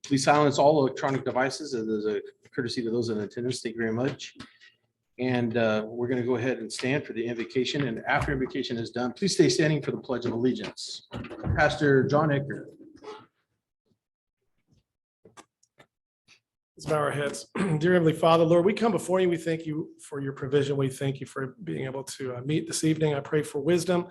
Please silence all electronic devices as a courtesy to those in attendance. Thank you very much. And we're going to go ahead and stand for the invocation. And after invocation is done, please stay standing for the Pledge of Allegiance. Pastor John Ecker. Let's bow our heads. Dear Heavenly Father, Lord, we come before you. We thank you for your provision. We thank you for being able to meet this evening. I pray for wisdom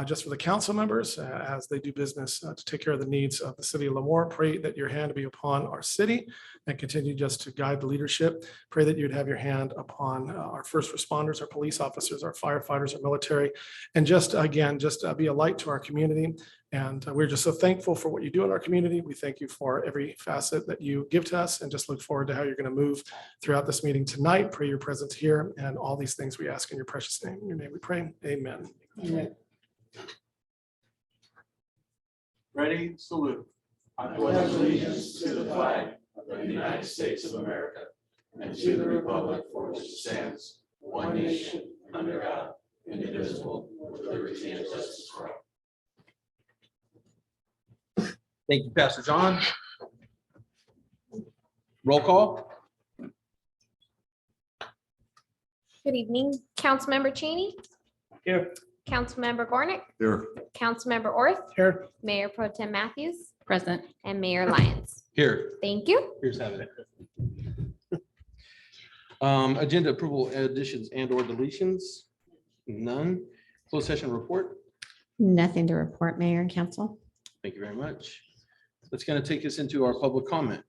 just for the council members as they do business to take care of the needs of the city of Lemoore. Pray that your hand be upon our city and continue just to guide the leadership. Pray that you'd have your hand upon our first responders, our police officers, our firefighters, our military, and just again, just be a light to our community. And we're just so thankful for what you do in our community. We thank you for every facet that you give to us and just look forward to how you're going to move throughout this meeting tonight. Pray your presence here and all these things we ask in your precious name. In your name we pray. Amen. Ready, salute. I pledge allegiance to the flag of the United States of America and to the republic for which it stands, one nation, under God, indivisible, with liberty and justice for all. Thank you, Pastor John. Roll call. Good evening, Councilmember Cheney. Here. Councilmember Gornick, Here. Councilmember Orth, Here, Mayor Pro Tem Matthews, Present. and Mayor Lyons. Here. Thank you. Here's having it. Agenda approval additions and or deletions? None. Closed session report? Nothing to report, Mayor and Council. Thank you very much. That's going to take us into our public comment.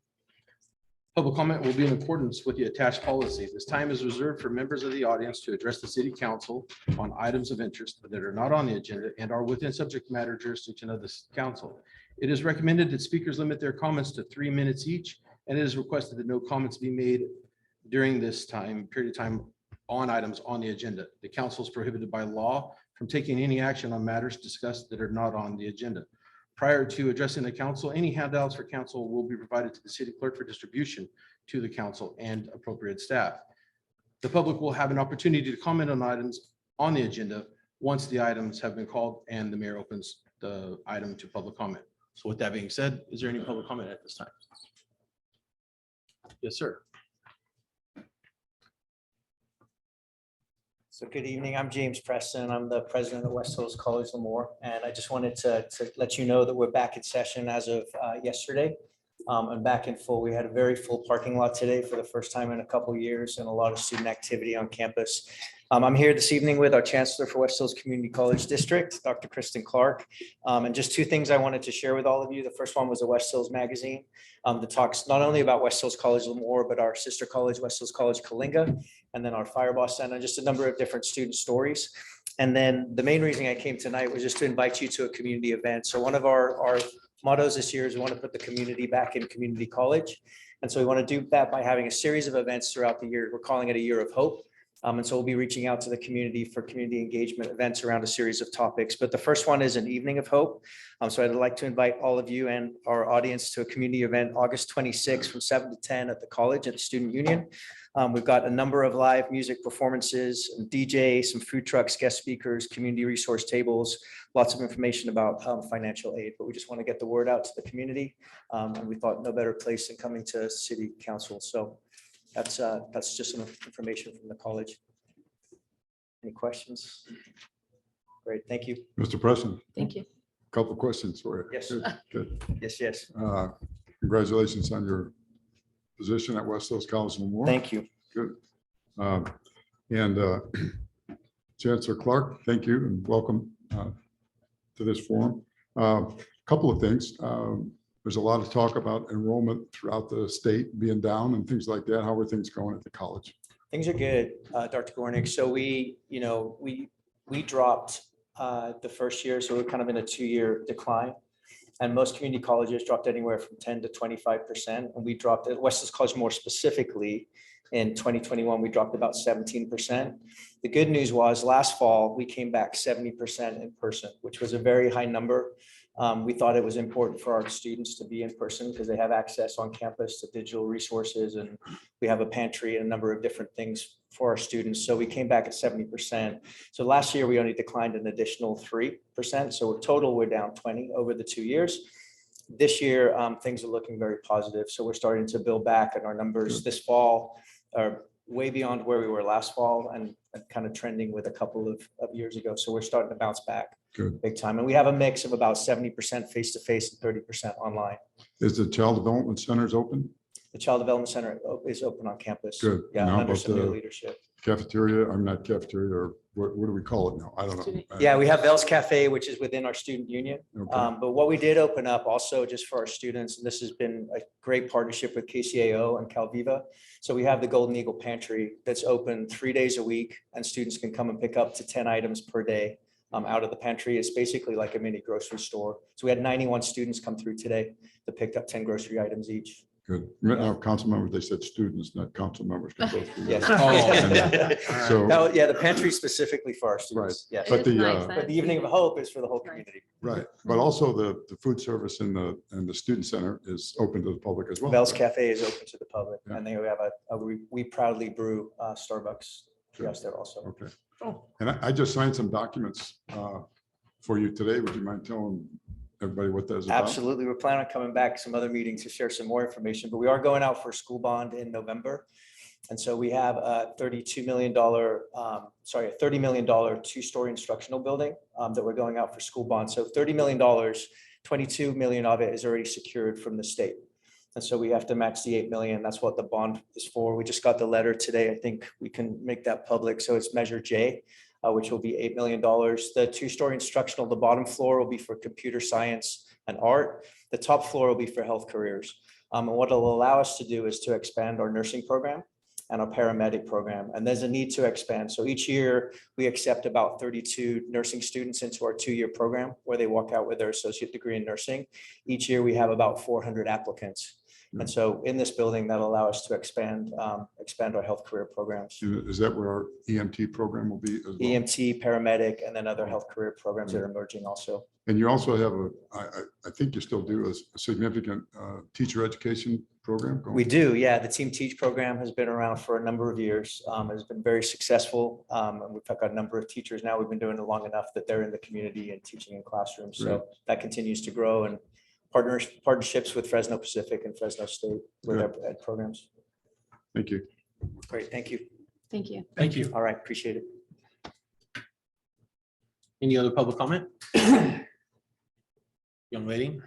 Public comment will be in accordance with the attached policy. This time is reserved for members of the audience to address the city council on items of interest that are not on the agenda and are within subject matter jurisdiction of this council. It is recommended that speakers limit their comments to 3 minutes each, and it is requested that no comments be made during this period of time on items on the agenda. The council is prohibited by law from taking any action on matters discussed that are not on the agenda. Prior to addressing the council, any handouts for council will be provided to the city clerk for distribution to the council and appropriate staff. The public will have an opportunity to comment on items on the agenda once the items have been called and the mayor opens the item to public comment. So with that being said, is there any public comment at this time? Yes, sir. So good evening. I'm James Preston. I'm the president of West Hills College Lemoore. And I just wanted to let you know that we're back in session as of yesterday. And back in full. We had a very full parking lot today for the first time in a couple of years and a lot of student activity on campus. I'm here this evening with our Chancellor for West Hills Community College District, Dr. Kristen Clark. And just two things I wanted to share with all of you. The first one was a West Hills magazine that talks not only about West Hills College Lemoore, but our sister college, West Hills College Coalinga, and then our Firebaugh Center, just a number of different student stories. And then the main reason I came tonight was just to invite you to a community event. So one of our mottos this year is we want to put the community back in community college. And so we want to do that by having a series of events throughout the year. We're calling it a year of hope. And so we'll be reaching out to the community for community engagement events around a series of topics. But the first one is an evening of hope. So I'd like to invite all of you and our audience to a community event August 26th from 7 to 10 at the college at the Student Union. We've got a number of live music performances, DJ, some food trucks, guest speakers, community resource tables, lots of information about financial aid. But we just want to get the word out to the community. And we thought no better place than coming to city council. So that's just some information from the college. Any questions? Great, thank you. Mr. Preston, Thank you. couple of questions for you. Yes. Good. Yes. Congratulations on your position at West Hills College Lemoore. Thank you. Good. And Chancellor Clark, thank you and welcome to this forum. Couple of things. There's a lot of talk about enrollment throughout the state being down and things like that. How are things going at the college? Things are good, Dr. Gornick. So we dropped the first year, so we're kind of in a 2-year decline. And most community colleges dropped anywhere from 10 to 25%. And we dropped at West Hills College more specifically in 2021, we dropped about 17%. The good news was last fall, we came back 70% in person, which was a very high number. We thought it was important for our students to be in person because they have access on campus to digital resources, and we have a pantry and a number of different things for our students. So we came back at 70%. So last year we only declined an additional 3%. So total we're down 20 over the 2 years. This year things are looking very positive. So we're starting to build back, and our numbers this fall are way beyond where we were last fall and kind of trending with a couple of years ago. So we're starting to bounce back. Good. Big time. And we have a mix of about 70% face-to-face and 30% online. Is the Child Development Centers open? The Child Development Center is open on campus. Good. Yeah, And how under about some new the leadership. Cafeteria? I'm not cafeteria, or what do we call it now? I don't know. Yeah, we have Bell's Cafe, which is within our student union. Okay. But what we did open up also just for our students, and this has been a great partnership with KCAO and Calviva. So we have the Golden Eagle Pantry that's open 3 days a week, and students can come and pick up to 10 items per day out of the pantry. It's basically like a mini grocery store. So we had 91 students come through today that picked up 10 grocery items each. Good. Now, council members, they said students, not council members. Can go through Yes. that. Oh. So, No, yeah, the pantry specifically for our students. Yes. But It the, is nice But that the Evening of Hope is for the whole Right. community. right, but also the food service and the student center is open to the public as well. Bell's Cafe is open to the public, Yeah. and they have we proudly brew Starbucks kiosk there also. Okay. Oh. And I just signed some documents for you today. Would you mind telling everybody what that is about? Absolutely. We're planning on coming back some other meetings to share some more information, but we are going out for a school bond in November. And so we have a $30 million two-story instructional building that we're going out for school bond. So $30 million, 22 million of it is already secured from the state. And so we have to match the 8 million. That's what the bond is for. We just got the letter today. I think we can make that public. So it's Measure J, which will be $8 million. The two-story instructional, the bottom floor will be for computer science and art. The top floor will be for health careers. And what it'll allow us to do is to expand our nursing program and our paramedic program. And there's a need to expand. So each year we accept about 32 nursing students into our 2-year program where they walk out with their associate degree in nursing. Each year we have about 400 applicants. And so in this building, that'll allow us to expand our health career programs. Is that where our EMT program will be as well? EMT, paramedic, and then other health career programs that are emerging also. And you also have I think you still do a significant teacher education program going? We do, yeah. The Team Teach program has been around for a number of years. Has been very successful. And we've got a number of teachers now. We've been doing it long enough that they're in the community and teaching in classrooms. Great. So that continues to grow, and partnerships with Fresno Pacific and Fresno State with our ed programs. Thank you. Great, thank you. Thank you. Thank you. All right, appreciate it. Any other public comment? Young lady?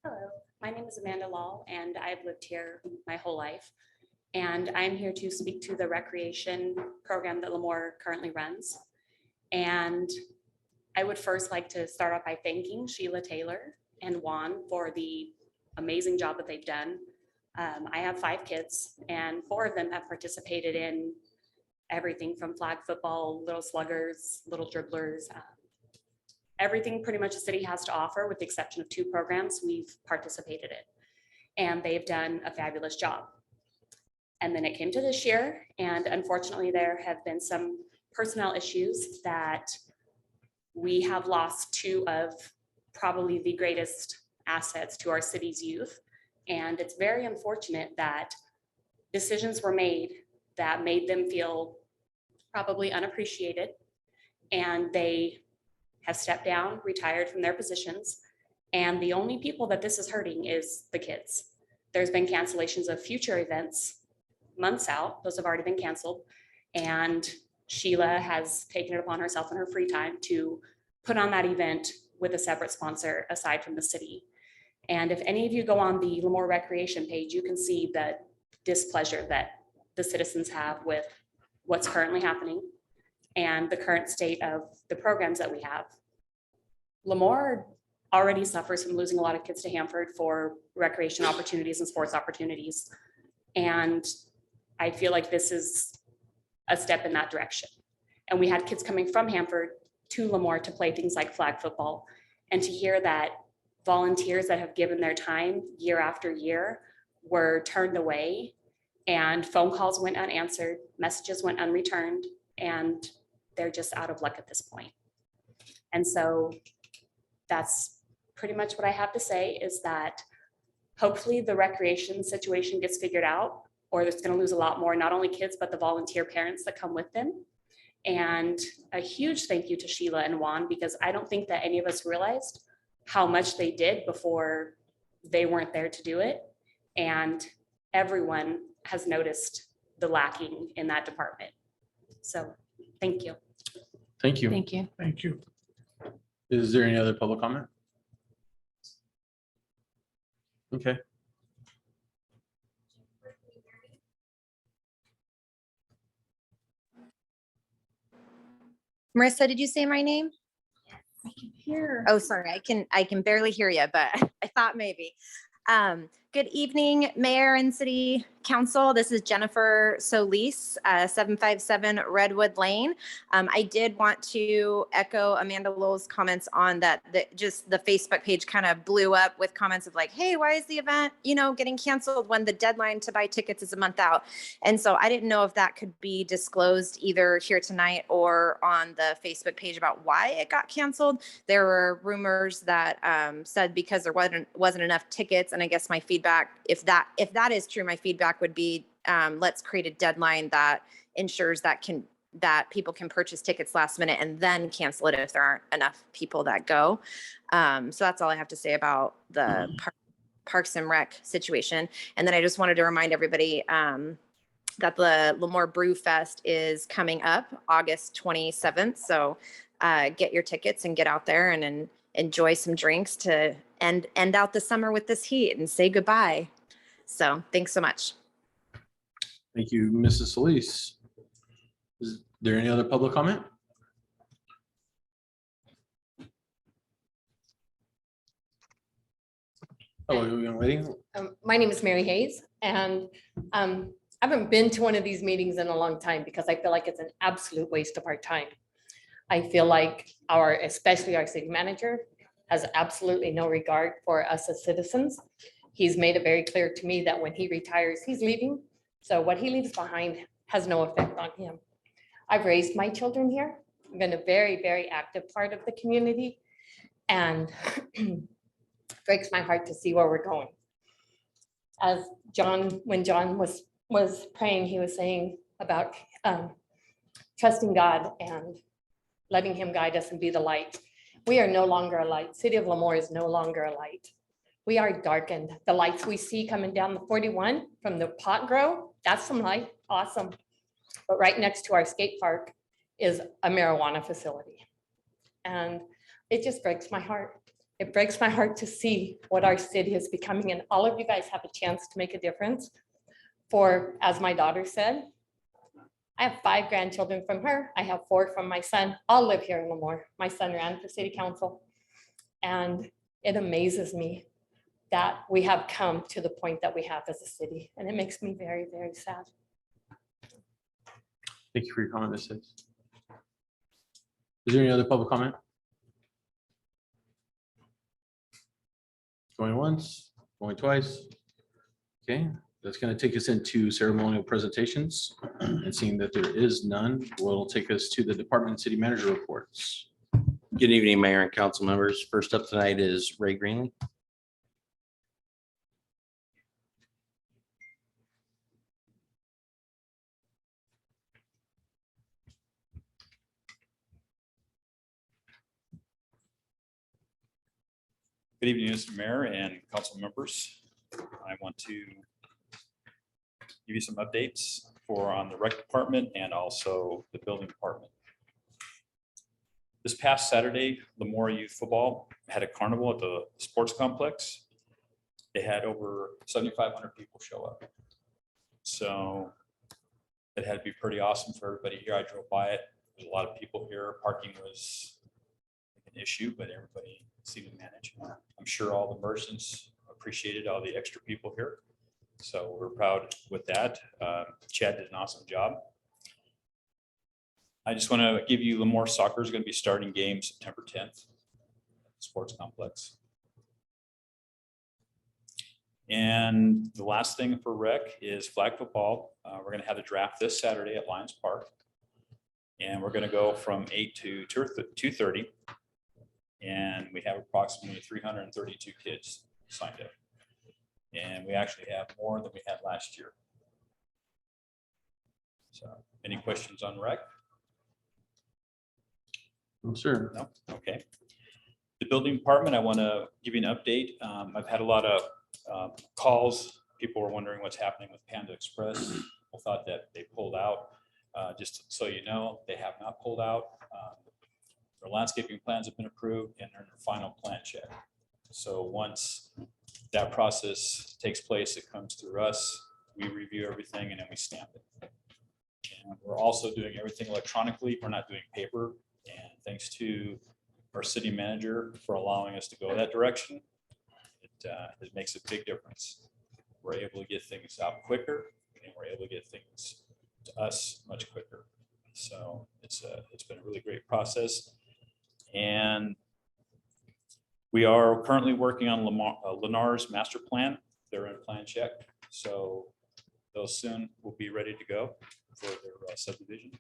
Hello, my name is Amanda Law, and I've lived here my whole life. And I'm here to speak to the recreation program that Lemoore currently runs. And I would first like to start off by thanking Sheila Taylor and Juan for the amazing job that they've done. I have 5 kids, and 4 of them have participated in everything from flag football, little sluggers, little dribblers, everything pretty much the city has to offer, with the exception of 2 programs we've participated in. And they've done a fabulous job. And then it came to this year, and unfortunately there have been some personnel issues that we have lost 2 of probably the greatest assets to our city's youth. And it's very unfortunate that decisions were made that made them feel probably unappreciated, and they have stepped down, retired from their positions. And the only people that this is hurting is the kids. There's been cancellations of future events months out. Those have already been canceled. And Sheila has taken it upon herself in her free time to put on that event with a separate sponsor aside from the city. And if any of you go on the Lemoore Recreation page, you can see the displeasure that the citizens have with what's currently happening and the current state of the programs that we have. Lemoore already suffers from losing a lot of kids to Hanford for recreation opportunities and sports opportunities. And I feel like this is a step in that direction. And we had kids coming from Hanford to Lemoore to play things like flag football, and to hear that volunteers that have given their time year after year were turned away, and phone calls went unanswered, messages went unreturned, and they're just out of luck at this point. And so that's pretty much what I have to say, is that hopefully the recreation situation gets figured out, or it's going to lose a lot more, not only kids, but the volunteer parents that come with them. And a huge thank you to Sheila and Juan, because I don't think that any of us realized how much they did before they weren't there to do it. And everyone has noticed the lacking in that department. So thank you. Thank you. Thank you. Thank you. Is there any other public comment? Okay. Marissa, did you say my name? I can hear. Oh, sorry, I can barely hear you, but I thought maybe. Good evening, Mayor and City Council. This is Jennifer Solis, 757 Redwood Lane. I did want to echo Amanda Lowell's comments on that, just the Facebook page kind of blew up with comments of like, hey, why is the event, getting canceled when the deadline to buy tickets is a month out? And so I didn't know if that could be disclosed either here tonight or on the Facebook page about why it got canceled. There were rumors that said because there wasn't enough tickets, and I guess my feedback, if that is true, my feedback would be let's create a deadline that ensures that people can purchase tickets last minute and then cancel it if there aren't enough people that go. So that's all I have to say about the Parks and Rec situation. And then I just wanted to remind everybody that the Lemoore Brew Fest is coming up August 27th. So get your tickets and get out there and enjoy some drinks to end out the summer with this heat and say goodbye. So thanks so much. Thank you, Mrs. Solis. Is there any other public comment? Hello, young lady. My name is Mary Hayes, and I haven't been to one of these meetings in a long time because I feel like it's an absolute waste of our time. I feel like especially our city manager, has absolutely no regard for us as citizens. He's made it very clear to me that when he retires, he's leaving. So what he leaves behind has no effect on him. I've raised my children here. I've been a very, very active part of the community, and breaks my heart to see where we're going. As when John was praying, he was saying about trusting God and letting him guide us and be the light. We are no longer a light. City of Lemoore is no longer a light. We are darkened. The lights we see coming down the 41 from the pot grow, that's some light, awesome. But right next to our skate park is a marijuana facility. And it just breaks my heart. It breaks my heart to see what our city is becoming, and all of you guys have a chance to make a difference. For, as my daughter said, I have 5 grandchildren from her. I have 4 from my son. All live here in Lemoore. My son ran for city council. And it amazes me that we have come to the point that we have as a city. And it makes me very, very sad. Thank you for your comment, Ms. Hicks. Is there any other public comment? Going once, going twice. Okay, that's going to take us into ceremonial presentations. And seeing that there is none, will take us to the department and city manager reports. Good evening, Mayor and council members. First up tonight is Ray Greenlee. Good evening, Mr. Mayor and council members. I want to give you some updates on the rec department and also the building department. This past Saturday, Lemoore Youth Football had a carnival at the sports complex. They had over 7,500 people show up. So it had to be pretty awesome for everybody here. I drove by it. There's a lot of people here. Parking was an issue, but everybody seemed to manage. I'm sure all the merchants appreciated all the extra people here. So we're proud with that. Chad did an awesome job. I just want to give you Lemoore soccer is going to be starting game September 10th, sports complex. And the last thing for rec is flag football. We're going to have a draft this Saturday at Lions Park. And we're going to go from 8 to 2:30. And we have approximately 332 kids signed up. And we actually have more than we had last year. So any questions on rec? No, sir. No? Okay. The building department, I want to give you an update. I've had a lot of calls. People were wondering what's happening with Panda Express. I thought that they pulled out. Just so you know, they have not pulled out. Their landscaping plans have been approved and they're in their final plan check. So once that process takes place, it comes through us. We review everything and then we stamp it. And we're also doing everything electronically. We're not doing paper. And thanks to our city manager for allowing us to go that direction, it makes a big difference. We're able to get things out quicker and we're able to get things to us much quicker. So it's been a really great process. And we are currently working on Lennar's master plan. They're in plan check. So those soon will be ready to go for their subdivision.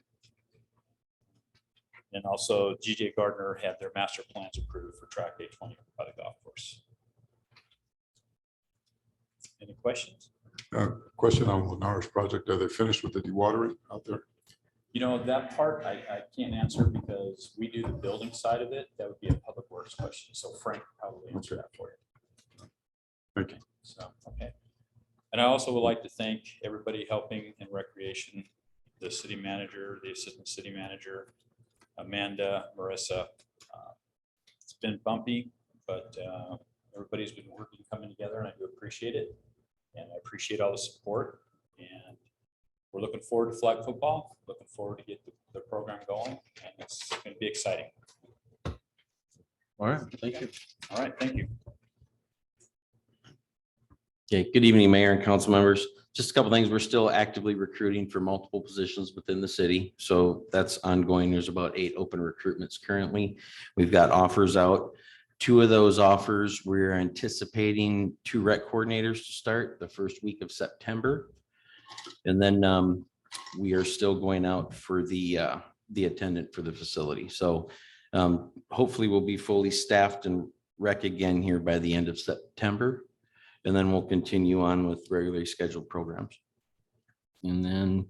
And also GJ Gardner had their master plans approved for track 820 by the golf course. Any questions? Question on Lennar's project. Are they finished with the dewatering out there? You know, that part I can't answer because we do the building side of it. That would be a public works question. So Frank will probably answer that for you. Thank you. So, okay. And I also would like to thank everybody helping in recreation, the city manager, the assistant city manager, Amanda, Marissa. It's been bumpy, but everybody's been working, coming together, and I do appreciate it. And I appreciate all the support. And we're looking forward to flag football, looking forward to get the program going, and it's going to be exciting. All right, thank you. All right, thank you. Okay, good evening, Mayor and council members. Just a couple things. We're still actively recruiting for multiple positions within the city. So that's ongoing. There's about 8 open recruitments currently. We've got offers out. 2 of those offers, we're anticipating 2 rec coordinators to start the first week of September. And then we are still going out for the attendant for the facility. So hopefully we'll be fully staffed and rec again here by the end of September. And then we'll continue on with regularly scheduled programs. And then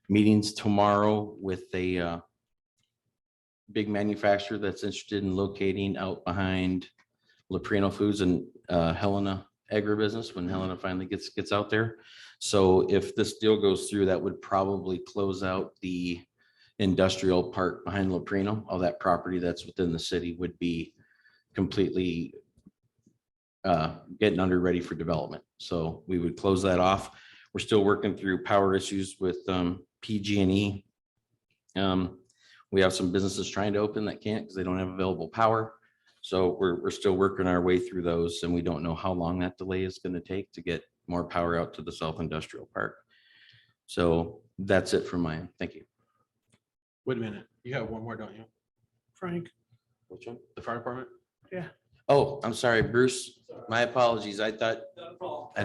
meetings tomorrow with a big manufacturer that's interested in locating out behind Leprino Foods and Helena Agribusiness when Helena finally gets out there. So if this deal goes through, that would probably close out the industrial park behind Leprino. All that property that's within the city would be completely getting under ready for development. So we would close that off. We're still working through power issues with PG&E. We have some businesses trying to open that can't because they don't have available power. So we're still working our way through those, and we don't know how long that delay is going to take to get more power out to the South Industrial Park. So that's it from my end. Thank you. Wait a minute. You have one more, don't you? Frank, Which one? The fire department? yeah. Oh, I'm sorry, Bruce. My apologies. I thought I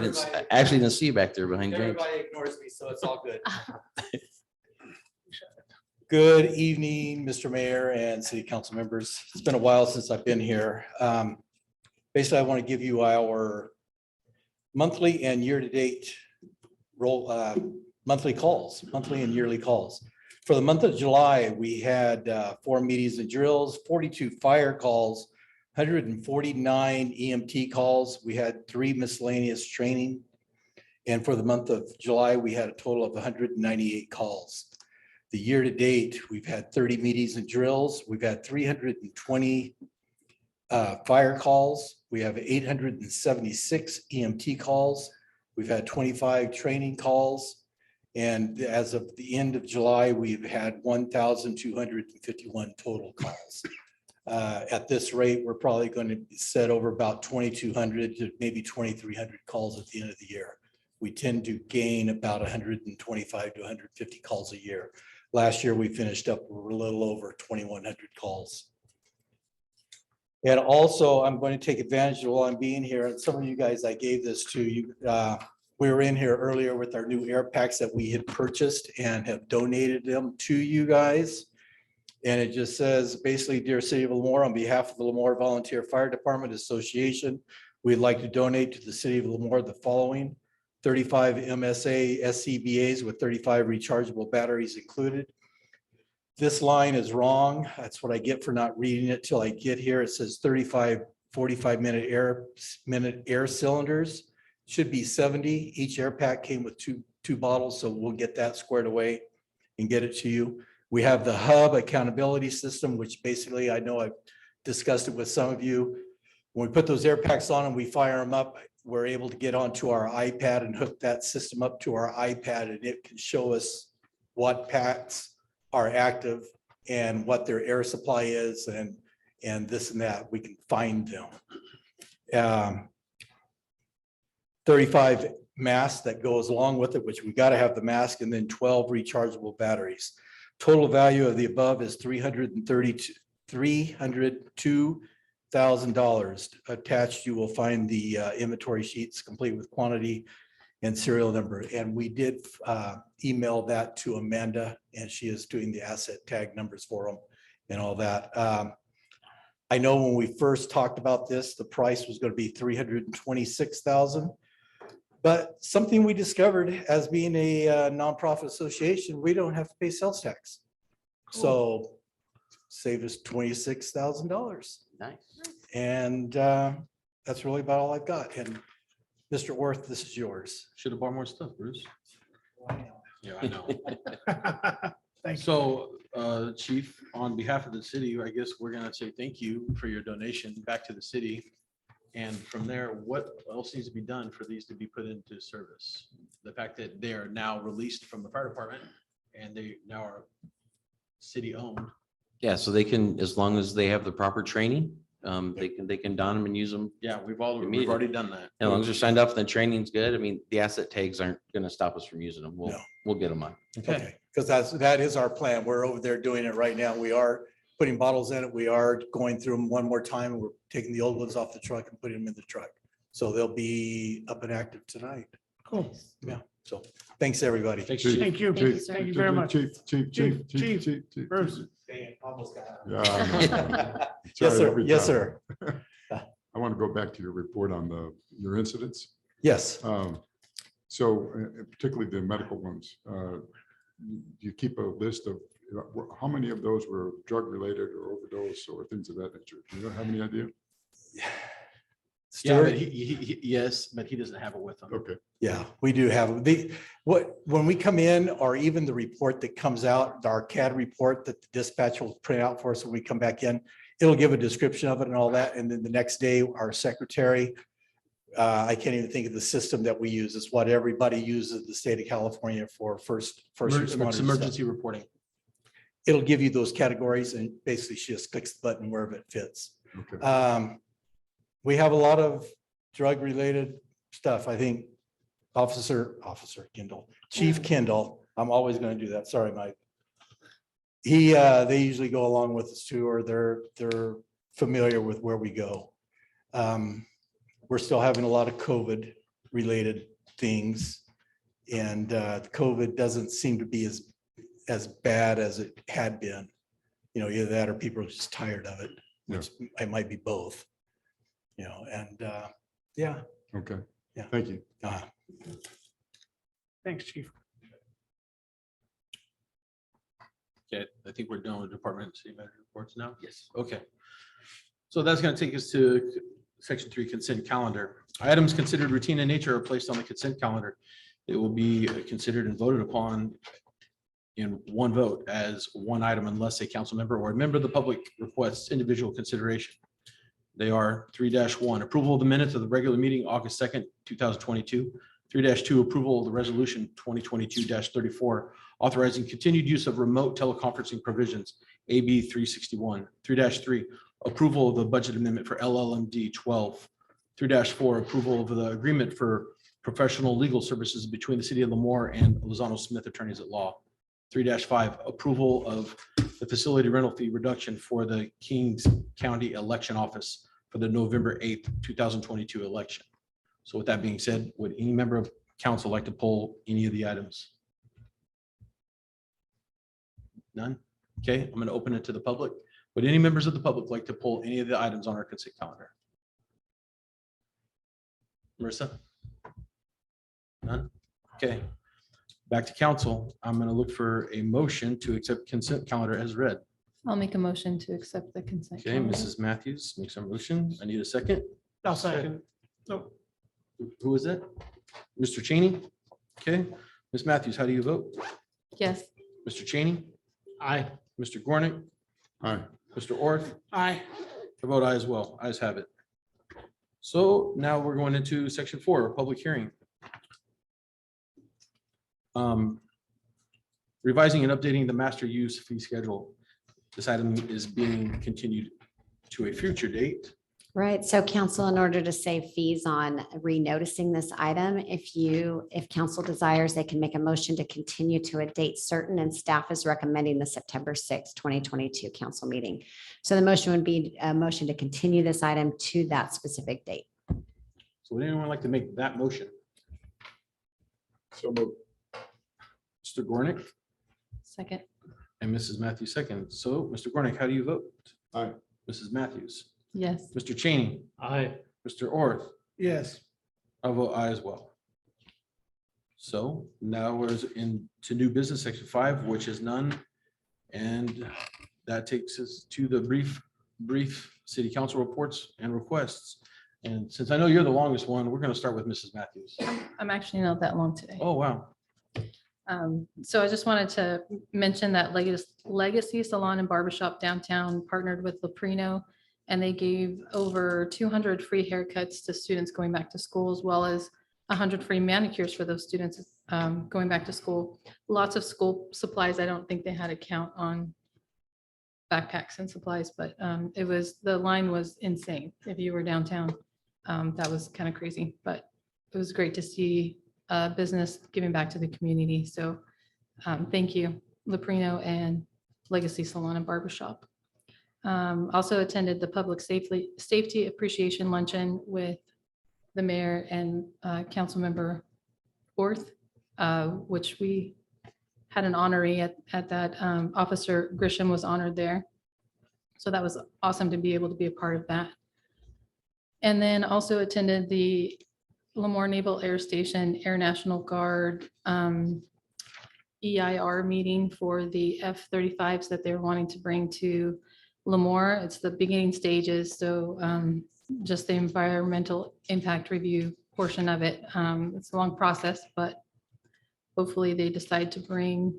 actually didn't see you back there behind James. Everybody ignores me, so it's all good. Good evening, Mr. Mayor and city council members. It's been a while since I've been here. Basically, I want to give you our monthly and year-to-date monthly and yearly calls. For the month of July, we had 4 meetings and drills, 42 fire calls, 149 EMT calls. We had 3 miscellaneous training. And for the month of July, we had a total of 198 calls. The year to date, we've had 30 meetings and drills. We've had 320 fire calls. We have 876 EMT calls. We've had 25 training calls. And as of the end of July, we've had 1,251 total calls. At this rate, we're probably going to set over about 2,200 to maybe 2,300 calls at the end of the year. We tend to gain about 125 to 150 calls a year. Last year, we finished up a little over 2,100 calls. And also, I'm going to take advantage of while I'm being here, and some of you guys, I gave this to you. We were in here earlier with our new air packs that we had purchased and have donated them to you guys. And it just says, basically, dear City of Lemoore, on behalf of the Lemoore Volunteer Fire Department Association, we'd like to donate to the City of Lemoore the following: 35 MSA SCBAs with 35 rechargeable batteries included. This line is wrong. That's what I get for not reading it till I get here. It says 35 45-minute air cylinders. Should be 70. Each air pack came with two bottles, so we'll get that squared away and get it to you. We have the hub accountability system, which basically, I know I've discussed it with some of you. When we put those air packs on and we fire them up, we're able to get onto our iPad and hook that system up to our iPad, and it can show us what packs are active and what their air supply is, and this and that. We can find them. 35 masks that goes along with it, which we got to have the mask, and then 12 rechargeable batteries. Total value of the above is $302,000. Attached, you will find the inventory sheets complete with quantity and serial number. And we did email that to Amanda, and she is doing the asset tag numbers for them and all that. I know when we first talked about this, the price was going to be $326,000. But something we discovered as being a nonprofit association, we don't have to pay sales tax. Cool. So saved us $26,000. Nice. And that's really about all I've got. And Mr. Worth, this is yours. Should have bought more stuff, Bruce. Yeah, I know. Thank you. So, Chief, on behalf of the city, I guess we're gonna say thank you for your donation back to the city. And from there, what else needs to be done for these to be put into service? The fact that they are now released from the fire department and they now are city owned. Yeah, so they can, as long as they have the proper training They can don them and use them. Yeah, we've already Immediately. done that. As long as they're signed up, then training's good. I mean, the asset tags aren't gonna stop us from using them. No. We'll get them on. Okay, because that is our plan. We're over there doing it right now. We are putting bottles in it. We are going through them one more time. We're taking the old ones off the truck and putting them in the truck. So they'll be up and active tonight. Cool. Yeah, so thanks, everybody. Thanks, Chief. Chief. Thank you. Chief, Thank you very much. Chief. Bruce. Yeah. Yes, Sorry, sir. every Yes, time. sir. I want to go back to your report on your incidents. Yes. So particularly the medical ones, you keep a list of how many of those were drug related or overdose or things of that nature? Do you have any idea? Yeah, Stuart? but yes, but he doesn't have it with him. Okay. Yeah, we do have when we come in, or even the report that comes out, our CAD report that the dispatch will print out for us when we come back in, it'll give a description of it and all that. And then the next day, our secretary, I can't even think of the system that we use. It's what everybody uses in the state of California for first responders. It's emergency reporting. It'll give you those categories and basically she just clicks the button wherever it fits. Okay. We have a lot of drug related stuff. I think Officer Kendall, Chief Kendall, I'm always going to do that. Sorry, Mike. They usually go along with us too, or they're familiar with where we go. We're still having a lot of COVID related things, and COVID doesn't seem to be as bad as it had been. You know, either that or people are just tired of it, which it might be both. You know, and yeah. Okay. Yeah. Thank you. Thanks, Chief. Okay, I think we're done with department city manager reports now. Yes. Okay. So that's going to take us to section 3 consent calendar. Items considered routine in nature are placed on the consent calendar. It will be considered and voted upon in one vote as one item unless a council member or a member of the public requests individual consideration. They are 3-1, approval of the minutes of the regular meeting, August 2nd, 2022. 3-2, approval of the resolution 2022-34, authorizing continued use of remote teleconferencing provisions, AB 361. 3-3, approval of the budget amendment for LLMD 12. 3-4, approval of the agreement for professional legal services between the city of Lemoore and Lozano Smith Attorneys at Law. 3-5, approval of the facility rental fee reduction for the Kings County Election Office for the November 8th, 2022 election. So with that being said, would any member of council like to pull any of the items? None? Okay, I'm going to open it to the public. Would any members of the public like to pull any of the items on our consent calendar? Marissa? None? Okay. Back to council. I'm going to look for a motion to accept consent calendar as read. I'll make a motion to accept the consent. Okay, calendar. Mrs. Matthews makes a motion. I need a second. I'll second. Nope. Who is it? Mr. Cheney? Okay, Ms. Matthews, how do you vote? Yes. Mr. Cheney? Aye. Mr. Gornick? Aye. Mr. Orth? Aye. I vote aye as well. Ayes have it. So now we're going into section 4, public hearing. Revising and updating the master use fee schedule. This item is being continued to a future date. Right, so council, in order to save fees on renoticing this item, if council desires, they can make a motion to continue to a date certain, and staff is recommending the September 6th, 2022 council meeting. So the motion would be a motion to continue this item to that specific date. So would anyone like to make that motion? So moved. Mr. Gornick Second. and Mrs. Matthews second. So Mr. Gornick, how do you vote? Aye. Mrs. Matthews? Yes. Mr. Cheney? Aye. Mr. Orth? Yes. I vote aye as well. So now we're into new business, section 5, which is none. And that takes us to the brief city council reports and requests. And since I know you're the longest one, we're going to start with Mrs. Matthews. I'm actually not that long today. Oh, wow. So I just wanted to mention that Legacy Salon and Barbershop downtown partnered with Leprino, and they gave over 200 free haircuts to students going back to school, as well as 100 free manicures for those students going back to school. Lots of school supplies. I don't think they had a count on backpacks and supplies, but it was, the line was insane. If you were downtown, that was kind of crazy, but it was great to see business giving back to the community. So thank you, Leprino and Legacy Salon and Barbershop. Also attended the Public Safety Appreciation Luncheon with the mayor and council member Orth, which we had an honoree at that. Officer Grisham was honored there. So that was awesome to be able to be a part of that. And then also attended the Lemoore Naval Air Station Air National Guard EIR meeting for the F-35s that they're wanting to bring to Lemoore. It's the beginning stages, so just the environmental impact review portion of it. It's a long process, but hopefully they decide to bring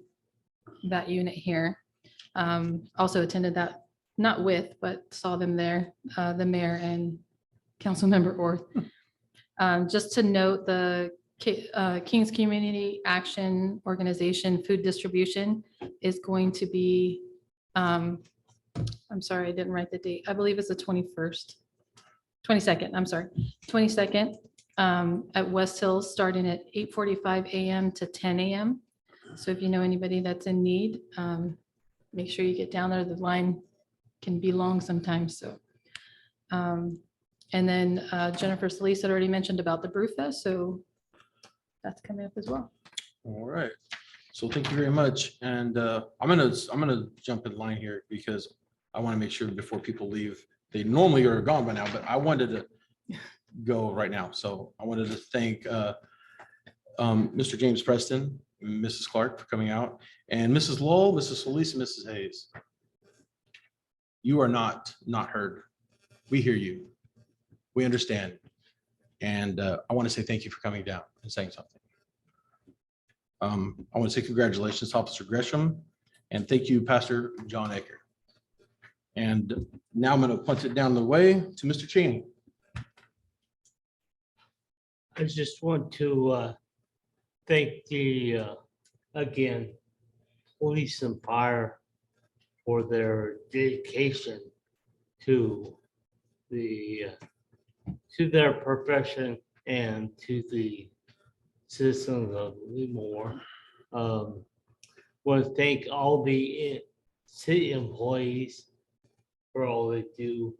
that unit here. Also attended that, not with, but saw them there, the mayor and council member Orth. Just to note, the King's Community Action Organization food distribution is going to be, I'm sorry, I didn't write the date. I believe it's the 22nd, I'm sorry, 22nd at West Hills, starting at 8:45 a.m. to 10 a.m. So if you know anybody that's in need, make sure you get down there. The line can be long sometimes, so. And then Jennifer Solis had already mentioned about the Brew Fest, so that's coming up as well. All right. So thank you very much. And I'm gonna jump in line here because I want to make sure before people leave, they normally are gone by now, but I wanted to go right now. So I wanted to thank Mr. James Preston, Mrs. Clark for coming out, and Mrs. Lowell, Mrs. Solis, and Mrs. Hayes. You are not heard. We hear you. We understand. And I want to say thank you for coming down and saying something. I want to say congratulations to Officer Gresham, and thank you, Pastor John Aker. And now I'm going to punt it down the way to Mr. Cheney. I just want to thank the, again, police and fire for their dedication to their profession and to the citizens of Lemoore. Want to thank all the city employees for all they do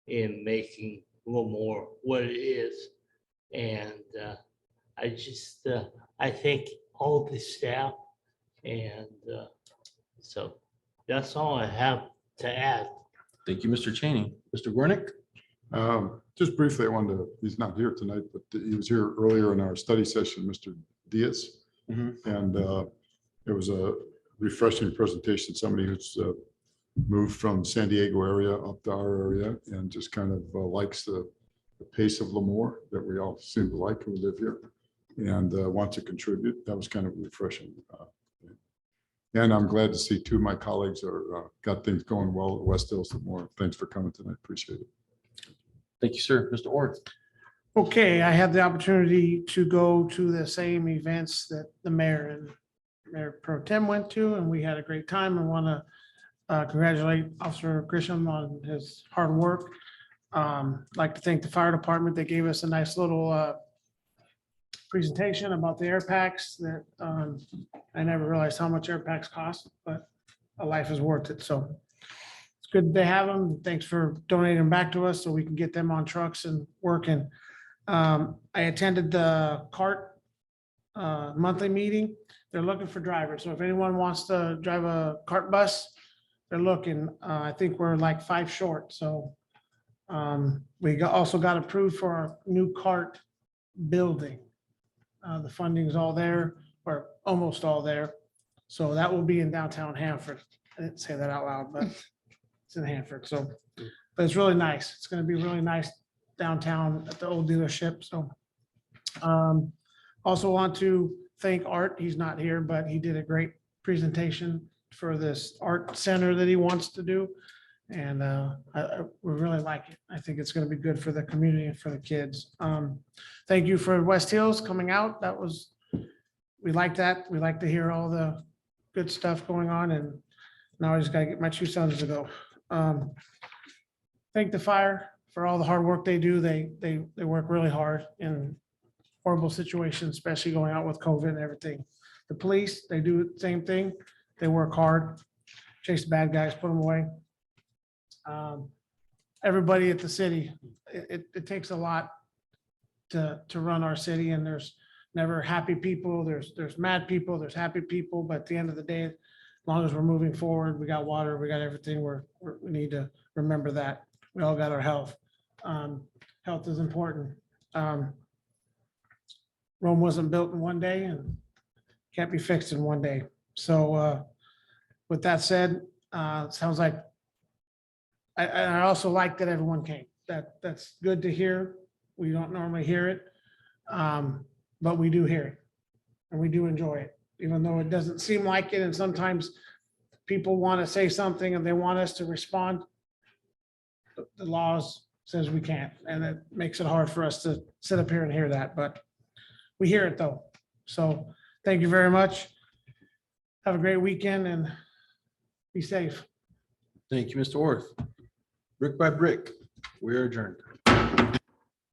in making Lemoore what it is. And I thank all the staff. And so that's all I have to add. Thank you, Mr. Cheney. Mr. Gornick? Just briefly, I wanted to, he's not here tonight, but he was here earlier in our study session, Mr. Diaz. And it was a refreshing presentation. Somebody who's moved from San Diego area up to our area and just kind of likes the pace of Lemoore that we all seem to like who live here and want to contribute. That was kind of refreshing. And I'm glad to see two of my colleagues are got things going well at West Hills Lemoore. Thanks for coming tonight. Appreciate it. Thank you, sir. Mr. Orth? Okay, I had the opportunity to go to the same events that the mayor and Mayor Pro Tem went to, and we had a great time. I want to congratulate Officer Grisham on his hard work. Like to thank the fire department. They gave us a nice little presentation about the air packs that I never realized how much air packs cost, but a life is worth it. So it's good they have them. Thanks for donating them back to us so we can get them on trucks and working. I attended the CART monthly meeting. They're looking for drivers. So if anyone wants to drive a CART bus, they're looking. I think we're like 5 short. So we also got approved for our new CART building. The funding is all there, or almost all there. So that will be in downtown Hanford. I didn't say that out loud, but it's in Hanford. So, but it's really nice. It's going to be really nice downtown at the old dealership. So also want to thank Art. He's not here, but he did a great presentation for this art center that he wants to do. And we really like it. I think it's going to be good for the community and for the kids. Thank you for West Hills coming out. We like that. We like to hear all the good stuff going on. And Now I just gotta get my two sons to go. Thank the fire for all the hard work they do. They work really hard in horrible situations, especially going out with COVID and everything. The police, they do the same thing. They work hard, chase the bad guys, put them away. Everybody at the city, it takes a lot to run our city, and there's never happy people. There's mad people, there's happy people, but at the end of the day, as long as we're moving forward, we got water, we got everything, we need to remember that. We all got our health. Health is important. Rome wasn't built in one day and can't be fixed in one day. So with that said, it sounds like, I also like that everyone came. That's good to hear. We don't normally hear it, but we do hear it and we do enjoy it, even though it doesn't seem like it. And sometimes people want to say something and they want us to respond. The laws says we can't, and it makes it hard for us to sit up here and hear that, but we hear it though. So thank you very much. Have a great weekend and be safe. Thank you, Mr. Orth. Brick by brick, we are adjourned.